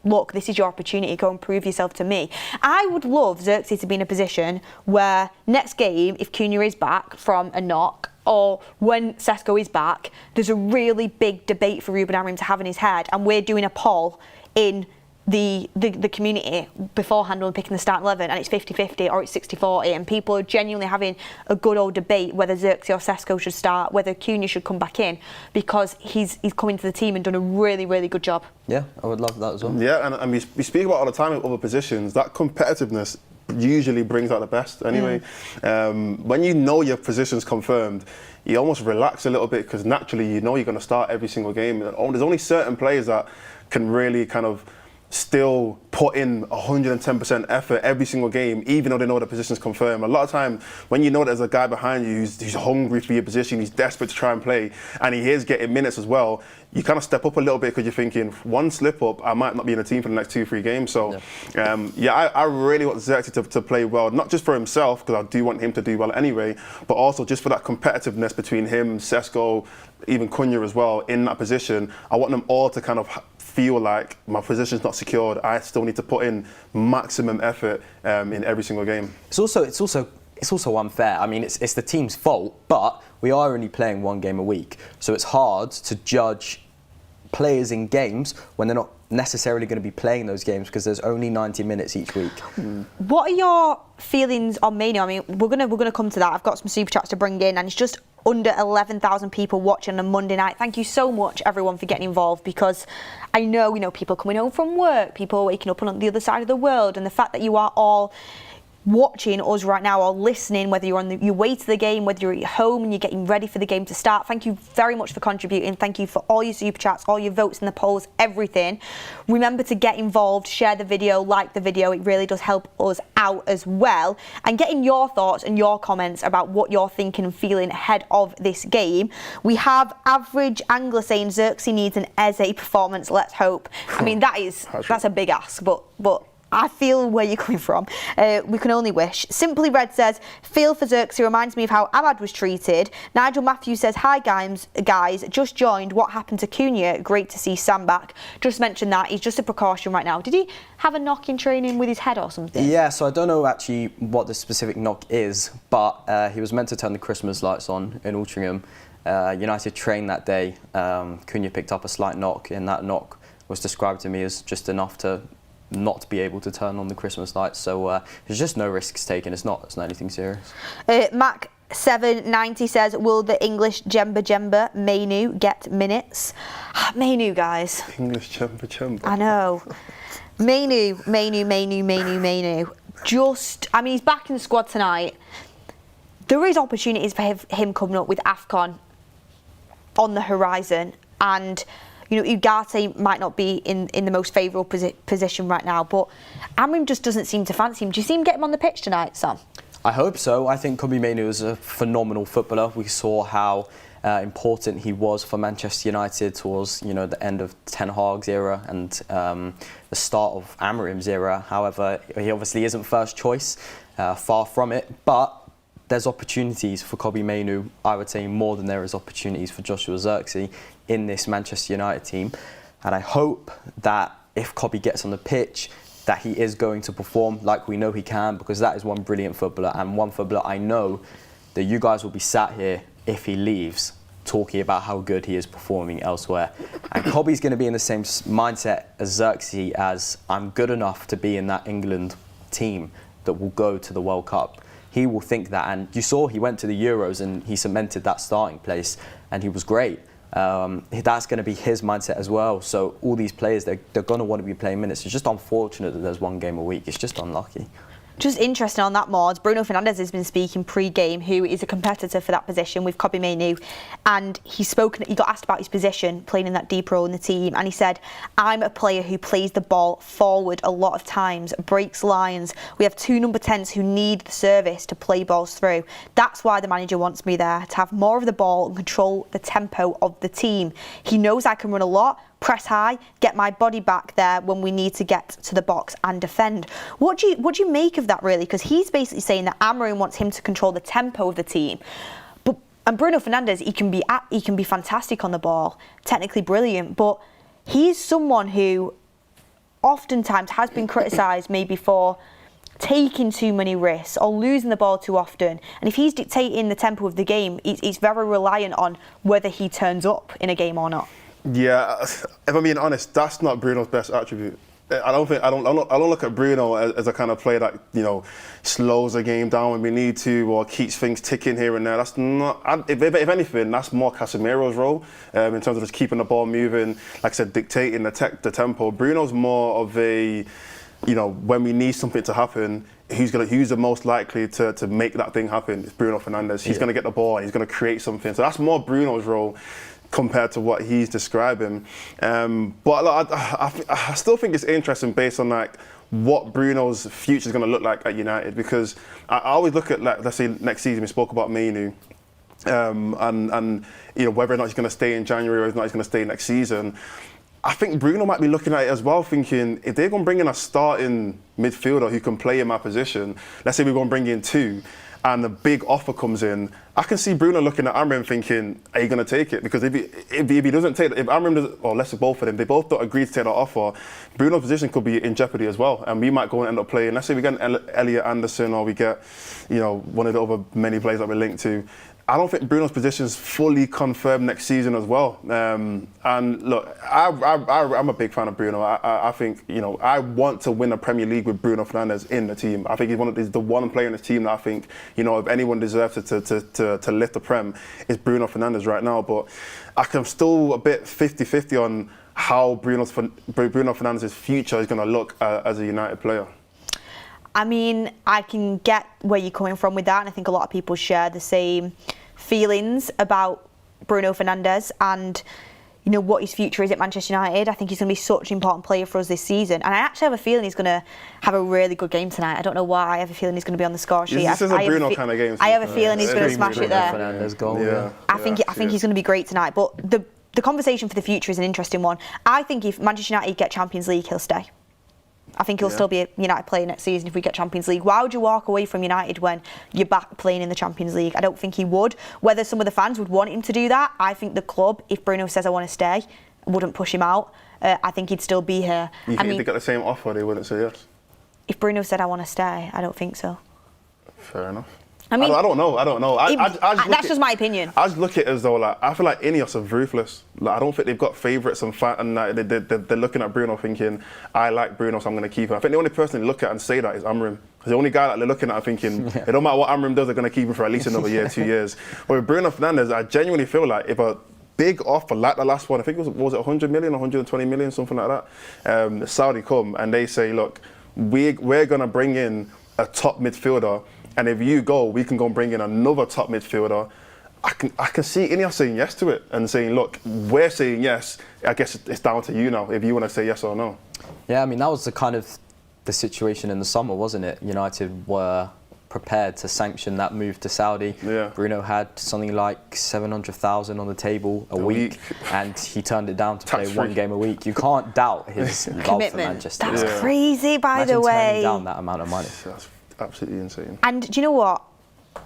look, this is your opportunity, go and prove yourself to me. I would love Zirkzee to be in a position where next game, if Cunha is back from a knock or when Sesko is back, there's a really big debate for Ruben Amorim to have in his head, and we're doing a poll in the community beforehand when picking the starting 11, and it's 50-50 or it's 60-40, and people are genuinely having a good old debate whether Zirkzee or Sesko should start, whether Cunha should come back in, because he's come into the team and done a really, really good job.
Yeah, I would love that as well.
Yeah, and we speak about all the time in other positions, that competitiveness usually brings out the best anyway. When you know your position's confirmed, you almost relax a little bit, because naturally you know you're going to start every single game. There's only certain players that can really kind of still put in 110% effort every single game, even though they know the position's confirmed. A lot of time, when you know there's a guy behind you who's hungry for your position, he's desperate to try and play, and he is getting minutes as well, you kind of step up a little bit, because you're thinking, one slip up, I might not be in the team for the next 2-3 games. So, I really want Zirkzee to play well, not just for himself, because I do want him to do well anyway, but also just for that competitiveness between him, Sesko, even Cunha as well, in that position. I want them all to kind of feel like my position's not secured. I still need to put in maximum effort in every single game.
It's also unfair. I mean, it's the team's fault, but we are only playing one game a week, so it's hard to judge players in games when they're not necessarily going to be playing those games, because there's only 90 minutes each week.
What are your feelings on Manu? I mean, we're gonna come to that. I've got some super chats to bring in, and it's just under 11,000 people watching on Monday night. Thank you so much, everyone, for getting involved, because I know, people coming home from work, people waking up on the other side of the world, and the fact that you are all watching us right now or listening, whether you're on your way to the game, whether you're at home and you're getting ready for the game to start. Thank you very much for contributing. Thank you for all your super chats, all your votes in the polls, everything. Remember to get involved, share the video, like the video. It really does help us out as well. And getting your thoughts and your comments about what you're thinking and feeling ahead of this game. We have Average Angler saying Zirkzee needs an Eze performance, let's hope. I mean, that's a big ask, but I feel where you're coming from. We can only wish. Simply Red says, feel for Zirkzee, reminds me of how Ahmad was treated. Nigel Matthews says, hi guys, just joined. What happened to Cunha? Great to see Sam back. Just mentioned that. He's just a precaution right now. Did he have a knock in training with his head or something?
Yeah, so I don't know actually what the specific knock is, but he was meant to turn the Christmas lights on in Altrincham. United trained that day. Cunha picked up a slight knock, and that knock was described to me as just enough to not be able to turn on the Christmas lights, so there's just no risks taken. It's not anything serious.
Mac 790 says, will the English Jemba Manu get minutes? Manu, guys.
English Jemba.
I know. Manu. I mean, he's back in the squad tonight. There is opportunities for him coming up with AFCON on the horizon, and Ugarte might not be in the most favourable position right now, but Amorim just doesn't seem to fancy him. Do you see him get him on the pitch tonight, Sam?
I hope so. I think Kobbie Mainoo is a phenomenal footballer. We saw how important he was for Manchester United towards the end of Ten Hag's era and the start of Amorim's era. However, he obviously isn't first choice, far from it, but there's opportunities for Kobbie Mainoo, I would say more than there is opportunities for Joshua Zirkzee in this Manchester United team. And I hope that if Kobbie gets on the pitch, that he is going to perform like we know he can, because that is one brilliant footballer, and one footballer I know that you guys will be sat here if he leaves talking about how good he is performing elsewhere. And Kobbie's going to be in the same mindset as Zirkzee, as I'm good enough to be in that England team that will go to the World Cup. He will think that, and you saw he went to the Euros and he cemented that starting place, and he was great. That's going to be his mindset as well. So all these players, they're going to want to be playing minutes. It's just unfortunate that there's one game a week. It's just unlucky.
Just interesting on that, Mordzs. Bruno Fernandes has been speaking pre-game, who is a competitor for that position with Kobbie Mainoo, and he got asked about his position, playing in that deep role in the team, and he said, I'm a player who plays the ball forward a lot of times, breaks lines. We have two number 10s who need the service to play balls through. That's why the manager wants me there, to have more of the ball and control the tempo of the team. He knows I can run a lot, press high, get my body back there when we need to get to the box and defend. What do you make of that, really? Because he's basically saying that Amorim wants him to control the tempo of the team. And Bruno Fernandes, he can be fantastic on the ball, technically brilliant, but he's someone who oftentimes has been criticised maybe for taking too many risks or losing the ball too often. And if he's dictating the tempo of the game, he's very reliant on whether he turns up in a game or not.
Yeah, if I'm being honest, that's not Bruno's best attribute. I don't look at Bruno as a kind of player that, you know, slows the game down when we need to or keeps things ticking here and there. That's not. If anything, that's more Casemiro's role in terms of just keeping the ball moving. Like I said, dictating the tempo. Bruno's more of a, you know, when we need something to happen, who's the most likely to make that thing happen? It's Bruno Fernandes. He's going to get the ball and he's going to create something. So that's more Bruno's role compared to what he's describing. But look, I still think it's interesting based on like what Bruno's future is going to look like at United, because I always look at, like, let's say next season, we spoke about Man Utd, and you know, whether or not he's going to stay in January or whether or not he's going to stay next season. I think Bruno might be looking at it as well, thinking if they're going to bring in a starting midfielder who can play in my position, let's say we're going to bring in two, and a big offer comes in, I can see Bruno looking at Amorim thinking, are you going to take it? Because if he doesn't take it, if Amorim doesn't, or let's say both of them, they both don't agree to take that offer, Bruno's position could be in jeopardy as well. And we might go and end up playing, let's say we get Elliot Anderson or we get, you know, one of the other many players that we're linked to. I don't think Bruno's position is fully confirmed next season as well. And look, I'm a big fan of Bruno. I think, you know, I want to win a Premier League with Bruno Fernandes in the team. I think he's the one player in this team that I think, you know, if anyone deserves to lift the Prem, it's Bruno Fernandes right now. But I'm still a bit 50-50 on how Bruno Fernandes' future is going to look as a United player.
I mean, I can get where you're coming from with that, and I think a lot of people share the same feelings about Bruno Fernandes and, you know, what his future is at Manchester United. I think he's going to be such an important player for us this season, and I actually have a feeling he's going to have a really good game tonight. I don't know why. I have a feeling he's going to be on the score sheet.
This is a Bruno kind of game.
I have a feeling he's going to smash it there.
Fernandes goal.
Yeah.
I think he's going to be great tonight. But the conversation for the future is an interesting one. I think if Manchester United get Champions League, he'll stay. I think he'll still be a United player next season if we get Champions League. Why would you walk away from United when you're back playing in the Champions League? I don't think he would. Whether some of the fans would want him to do that, I think the club, if Bruno says I want to stay, wouldn't push him out. I think he'd still be here.
You think if they got the same offer, they wouldn't say yes?
If Bruno said I want to stay, I don't think so.
Fair enough.
I mean,
I don't know.
That's just my opinion.
I just look at it as though, like, I feel like Ineos are ruthless. Like, I don't think they've got favourites and they're looking at Bruno thinking, I like Bruno, so I'm going to keep him. I think the only person they look at and say that is Amorim. Because the only guy that they're looking at thinking, it don't matter what Amorim does, they're going to keep him for at least another year, 2 years. But with Bruno Fernandes, I genuinely feel like if a big offer like the last one, I think it was 100 million, 120 million, something like that, Saudi come and they say, look, we're going to bring in a top midfielder, and if you go, we can go and bring in another top midfielder. I can see Ineos saying yes to it and saying, look, we're saying yes. I guess it's down to you now if you want to say yes or no.
Yeah, I mean, that was the situation in the summer, wasn't it? United were prepared to sanction that move to Saudi.
Yeah.
Bruno had something like 700,000 on the table a week, and he turned it down to play one game a week. You can't doubt his love for Manchester.
That's crazy, by the way.
Turning down that amount of money.
That's absolutely insane.
And do you know what?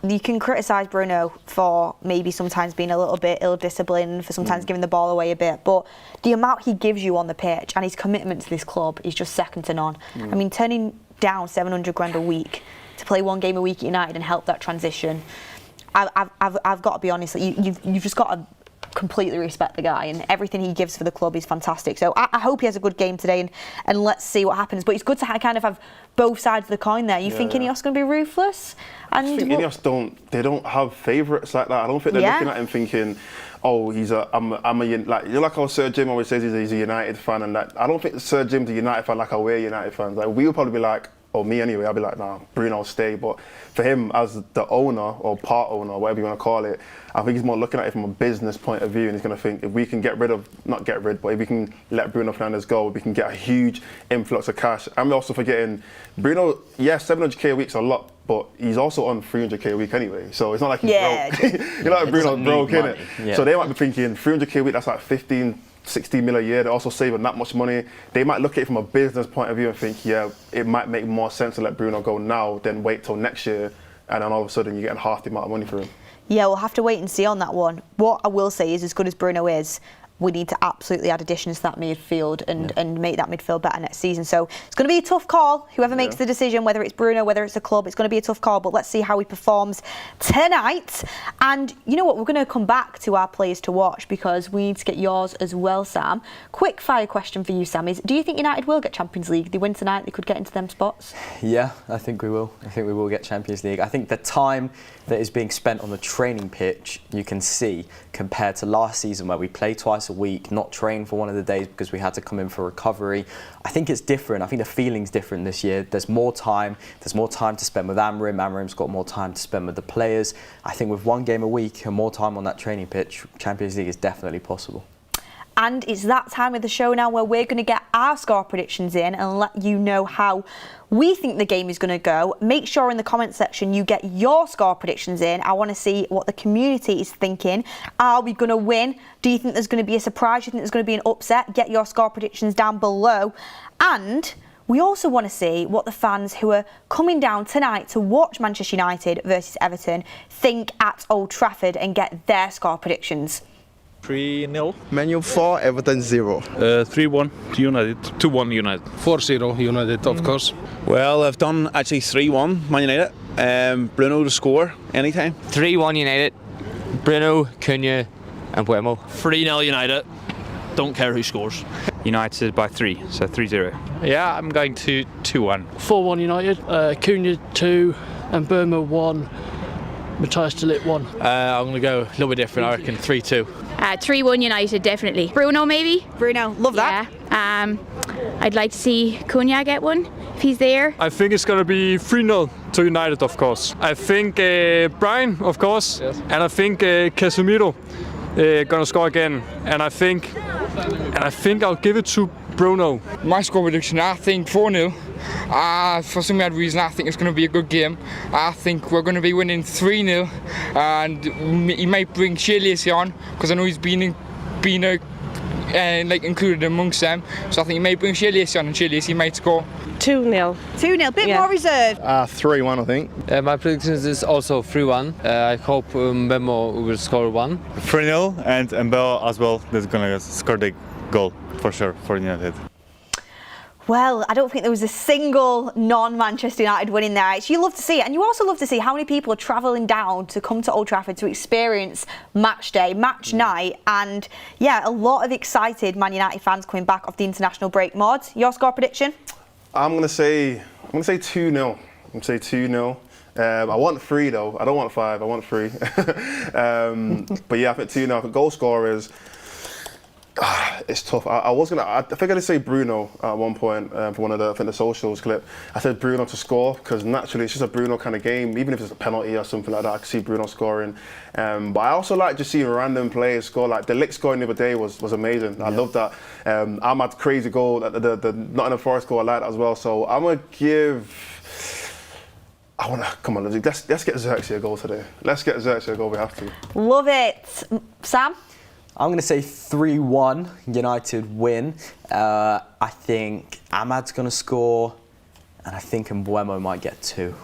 You can criticise Bruno for maybe sometimes being a little bit ill-disciplined, for sometimes giving the ball away a bit, but the amount he gives you on the pitch and his commitment to this club is just second to none. I mean, turning down 700 grand a week to play one game a week at United and help that transition, I've got to be honest, you've just got to completely respect the guy, and everything he gives for the club is fantastic. So I hope he has a good game today, and let's see what happens. But it's good to kind of have both sides of the coin there. You think Ineos going to be ruthless? And
I think Ineos don't have favourites like that. I don't think they're looking at him thinking, oh, like how Sir Jim always says he's a United fan, and that I don't think Sir Jim's a United fan like how we're United fans. Like, we would probably be like, or me anyway, I'd be like, nah, Bruno will stay. But for him, as the owner or part owner, or whatever you want to call it, I think he's more looking at it from a business point of view, and he's going to think, if we can but if we can let Bruno Fernandes go, we can get a huge influx of cash. And we're also forgetting, Bruno, 700k a week's a lot, but he's also on 300k a week anyway. So it's not like he's broke. You're like Bruno's broke, innit? Yeah. So they might be thinking, 300k a week, that's like 16 mil a year. They're also saving that much money. They might look at it from a business point of view and think, yeah, it might make more sense to let Bruno go now than wait till next year, and then all of a sudden you're getting half the amount of money for him.
Yeah, we'll have to wait and see on that one. What I will say is, as good as Bruno is, we need to absolutely add additions to that midfield and make that midfield better next season. So it's going to be a tough call. Whoever makes the decision, whether it's Bruno, whether it's the club, it's going to be a tough call. But let's see how he performs tonight. And you know what? We're going to come back to our players to watch because we need to get yours as well, Sam. Quick fire question for you, Sam, is do you think United will get Champions League? If they win tonight, they could get into them spots?
Yeah, I think we will. I think we will get Champions League. I think the time that is being spent on the training pitch, you can see, compared to last season where we played twice a week, not trained for one of the days because we had to come in for recovery. I think it's different. I think the feeling's different this year. There's more time. There's more time to spend with Amorim. Amorim's got more time to spend with the players. I think with one game a week and more time on that training pitch, Champions League is definitely possible.
And it's that time of the show now where we're going to get our score predictions in and let you know how we think the game is going to go. Make sure in the comment section you get your score predictions in. I want to see what the community is thinking. Are we going to win? Do you think there's going to be a surprise? Do you think there's going to be an upset? Get your score predictions down below. And we also want to see what the fans who are coming down tonight to watch Manchester United versus Everton think at Old Trafford and get their score predictions.
3-0.
Man U 4, Everton 0.
3-1 to United.
2-1 United.
4-0 United, of course.
Well, I've done actually 3-1 Man United. Bruno to score anytime.
3-1 United. Bruno, Cunha and Buemo.
3-0 United. Don't care who scores.
United by 3, so 3-0.
Yeah, I'm going to 2-1.
4-1 United. Cunha 2 and Burma 1. Matthias de Ligt 1.
I'm going to go a little bit different, I reckon 3-2.
3-1 United, definitely. Bruno, maybe?
Bruno, love that.
Yeah. I'd like to see Cunha get one, if he's there.
I think it's going to be 3-0 to United, of course. I think Brian, of course, and I think Casemiro going to score again. And I think I'll give it to Bruno.
My score prediction, I think 4-0. For some odd reason, I think it's going to be a good game. I think we're going to be winning 3-0, and he might bring Shea Lacey on because I know he's been included amongst them. So I think he may bring Shea Lacey on, and Shea Lacey might score.
2-0. 2-0, bit more reserved.
3-1, I think.
My prediction is also 3-1. I hope Mbemo will score 1.
3-0, and Mbemo as well is going to score the goal for sure for United.
Well, I don't think there was a single non-Manchester United win in there. You love to see it. And you also love to see how many people are travelling down to come to Old Trafford to experience match day, match night. And yeah, a lot of excited Man United fans coming back off the international break. Mordzs, your score prediction?
I'm gonna say 2-0. I'm gonna say 2-0. I want 3 though. I don't want 5. I want 3. But yeah, I think 2-0. For goal scorers, it's tough. I think I did say Bruno at one point for one of the socials clip. I said Bruno to score because naturally it's just a Bruno kind of game. Even if it's a penalty or something like that, I can see Bruno scoring. But I also like just seeing random players score. Like the Ligt scoring the other day was amazing. I love that. Ahmad's crazy goal, the Nottingham Forest goal, I like that as well. So I'm gonna give. Come on, let's get Zirkzee a goal today. Let's get Zirkzee a goal. We have to.
Love it, Sam.
I'm going to say 3-1 United win. I think Ahmad's going to score, and I think Mbeumo might get 2.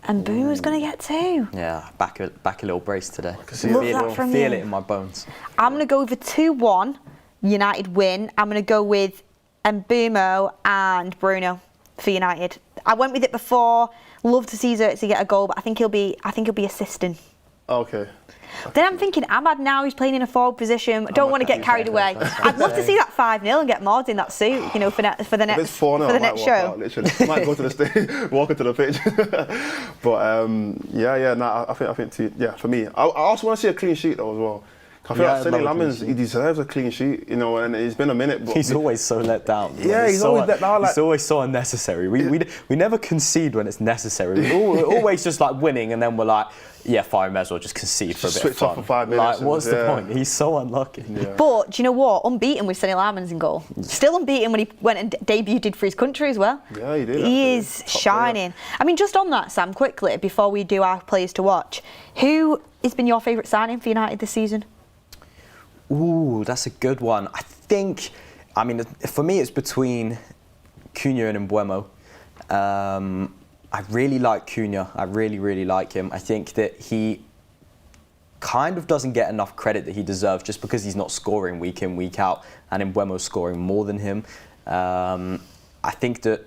And Bruno's going to get 2.
Yeah, back a little brace today.
Love that from
feel
you.
it in my bones.
I'm going to go with a 2-1 United win. I'm going to go with Mbeumo and Bruno for United. I went with it before. Love to see Zirkzee get a goal, but I think he'll be assisting.
Okay.
Then I'm thinking Ahmad now, he's playing in a forward position. Don't want to get carried away. I'd love to see that 5-0 and get Mordzs in that suit, you know, for the next show.
Out, literally. I might go to the stage, walk into the pitch. But I think for me. I also want to see a clean sheet though as well. I feel like Sonny Lamans, he deserves a clean sheet, you know, and it's been a minute. But
he's always so let down.
Yeah, he's always let down.
He's always so unnecessary. We never concede when it's necessary. We're always just like winning, and then we're like, yeah, fine, may as well just concede for a bit of fun.
Switch off for 5 minutes.
Like, what's the point? He's so unlucky.
Yeah.
But do you know what? Unbeaten with Sonny Lamans in goal. Still unbeaten when he went and debuted for his country as well.
Yeah, he did.
He is shining. I mean, just on that, Sam, quickly, before we do our players to watch, who has been your favourite signing for United this season?
Ooh, that's a good one. I mean, for me, it's between Cunha and Mbeumo. I really like Cunha. I really, really like him. I think that he kind of doesn't get enough credit that he deserves just because he's not scoring week in, week out, and Mbeumo's scoring more than him. I think that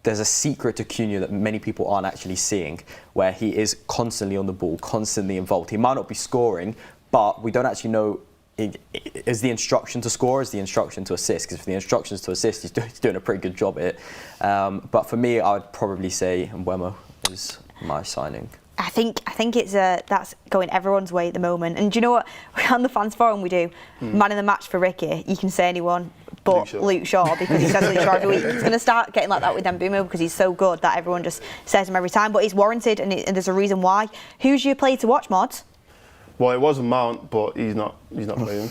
there's a secret to Cunha that many people aren't actually seeing, where he is constantly on the ball, constantly involved. He might not be scoring, but we don't actually know, is the instruction to score, is the instruction to assist? Because if the instruction's to assist, he's doing a pretty good job at it. But for me, I would probably say Mbeumo is my signing.
I think it's that's going everyone's way at the moment. And do you know what? On the fans forum we do man of the match for Ricky. You can say anyone but Luke Shaw because he says Luke Shaw every week. He's going to start getting like that with Mbeumo because he's so good that everyone just says him every time. But he's warranted, and there's a reason why. Who's your player to watch, Mordzs?
Well, it was Mount, but he's not playing.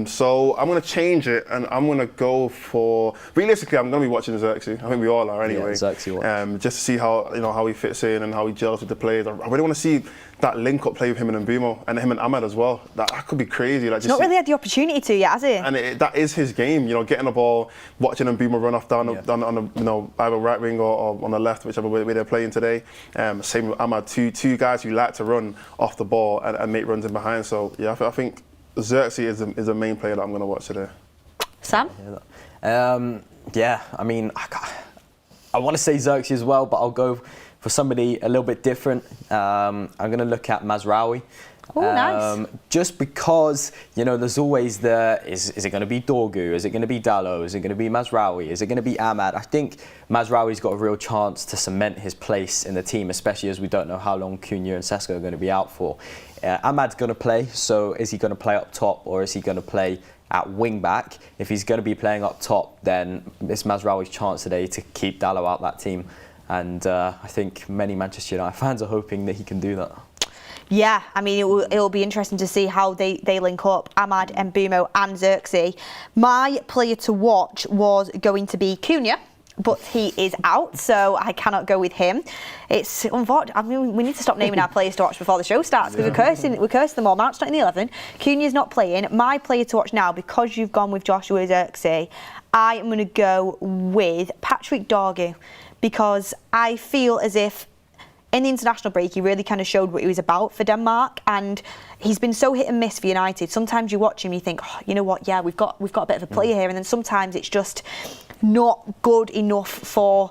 So I'm going to change it, and I'm going to go for. Realistically, I'm going to be watching Zirkzee. I think we all are anyway.
Yeah, Zirkzee
just to see how how he fits in and how he gels with the players. I really want to see that link-up play with him and Mbeumo and him and Ahmad as well. That could be crazy. Like,
he's not really had the opportunity to yet, has he?
And that is his game. Getting the ball, watching Mbeumo run off down on the either right wing or on the left, whichever way they're playing today. Same with Ahmad. Two guys who like to run off the ball and make runs in behind. So yeah, I think Zirkzee is the main player that I'm going to watch today.
Sam?
Yeah, I mean, I want to say Zirkzee as well, but I'll go for somebody a little bit different. I'm going to look at Mazraoui.
Oh, nice.
Just because, there's always is it going to be Dorgu? Is it going to be Dalot? Is it going to be Mazraoui? Is it going to be Ahmad? I think Mazraoui's got a real chance to cement his place in the team, especially as we don't know how long Cunha and Sesko are going to be out for. Ahmad's going to play, so is he going to play up top or is he going to play at wing back? If he's going to be playing up top, then it's Mazraoui's chance today to keep Dalot out that team. And I think many Manchester United fans are hoping that he can do that.
Yeah, I mean, it'll be interesting to see how they link up, Ahmad, Mbeumo and Zirkzee. My player to watch was going to be Cunha, but he is out, so I cannot go with him. It's unfortunate. I mean, we need to stop naming our players to watch before the show starts because we're cursing them all. Mount's not in the 11. Cunha's not playing. My player to watch now, because you've gone with Joshua Zirkzee, I am going to go with Patrick Dorgu, because I feel as if in the international break he really kind of showed what he was about for Denmark, and he's been so hit and miss for United. Sometimes you watch him, you think, you know what, yeah, we've got a bit of a player here, and then sometimes it's just not good enough for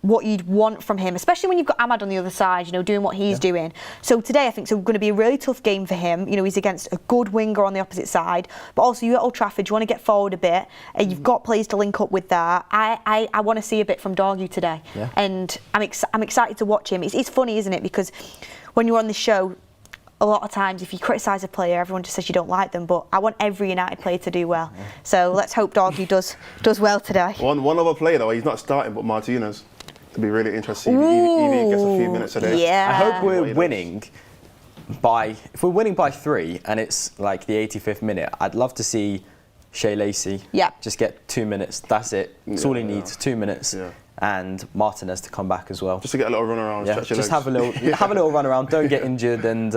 what you'd want from him, especially when you've got Ahmad on the other side, doing what he's doing. So today I think it's going to be a really tough game for him. He's against a good winger on the opposite side, but also you're at Old Trafford, you want to get forward a bit, and you've got players to link up with there. I want to see a bit from Dorgu today, and I'm excited to watch him. It's funny, isn't it? Because when you're on this show, a lot of times if you criticise a player, everyone just says you don't like them, but I want every United player to do well. So let's hope Dorgu does well today.
One other player though, he's not starting, but Martinez. To be really interesting if he gets a few minutes today.
Yeah.
I hope we're winning if we're winning by 3 and it's like the 85th minute, I'd love to see Shea Lacey just get 2 minutes. That's it. That's all he needs, 2 minutes. Yeah. And Martinez to come back as well.
Just to get a little run around.
Yeah, just have a little run around. Don't get injured and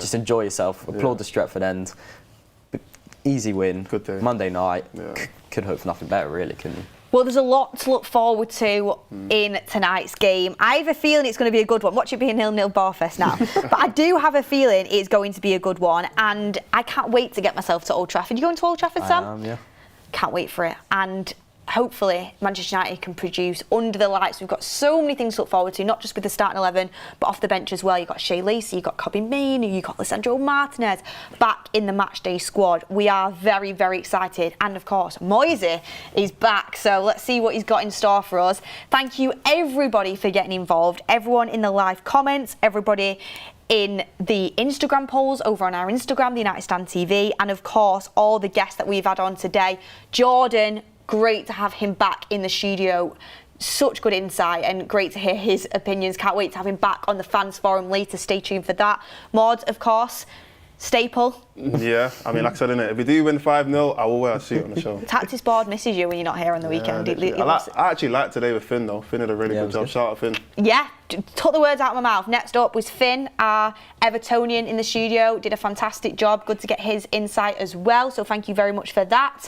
just enjoy yourself. Applaud the Stretford end. Easy win. Good day. Monday night. Could hope for nothing better, really, couldn't you?
Well, there's a lot to look forward to in tonight's game. I have a feeling it's going to be a good one. Watch it be a 0-0 barfest now. But I do have a feeling it's going to be a good one, and I can't wait to get myself to Old Trafford. You going to Old Trafford, Sam?
Yeah.
Can't wait for it. And hopefully Manchester United can produce under the lights. We've got so many things to look forward to, not just with the starting 11, but off the bench as well. You've got Shea Lacey, you've got Kobbie Mainoo, you've got Lisandro Martinez back in the matchday squad. We are very, very excited. And of course, Mordzs is back. So let's see what he's got in store for us. Thank you everybody for getting involved. Everyone in the live comments, everybody in the Instagram polls over on our Instagram, the United Stand TV, and of course, all the guests that we've had on today. Jordan, great to have him back in the studio. Such good insight and great to hear his opinions. Can't wait to have him back on the fans forum later. Stay tuned for that. Mordzs, of course, staple.
Yeah, I mean, like I said, innit, if we do win 5-0, I will wear a suit on the show.
Tactics board misses you when you're not here on the weekend.
I actually liked today with Finn, though. Finn did a really good job. Shout out Finn.
Yeah, took the words out of my mouth. Next up was Finn, our Evertonian in the studio. Did a fantastic job. Good to get his insight as well. So thank you very much for that.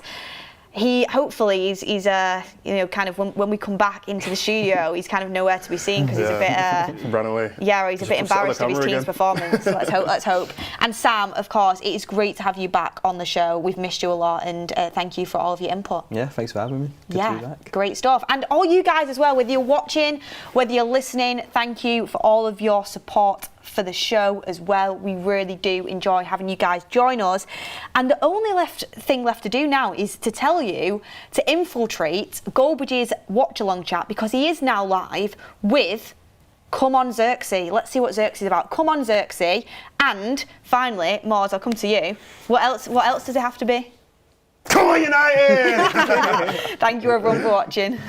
Hopefully he's you know, kind of when we come back into the studio, he's kind of nowhere to be seen because he's a bit
ran away.
Yeah, he's a bit embarrassed of his team's performance. Let's hope. And Sam, of course, it is great to have you back on the show. We've missed you a lot, and thank you for all of your input.
Yeah, thanks for having me. Good to be back.
Great stuff. And all you guys as well, whether you're watching, whether you're listening, thank you for all of your support for the show as well. We really do enjoy having you guys join us. And the only thing left to do now is to tell you to infiltrate Goldbridge's watch along chat, because he is now live with Come On Zirkzee. Let's see what Zirkzee's about. Come On Zirkzee. And finally, Mordzs, I'll come to you. What else does it have to be?
Come on, United!
Thank you everyone for watching.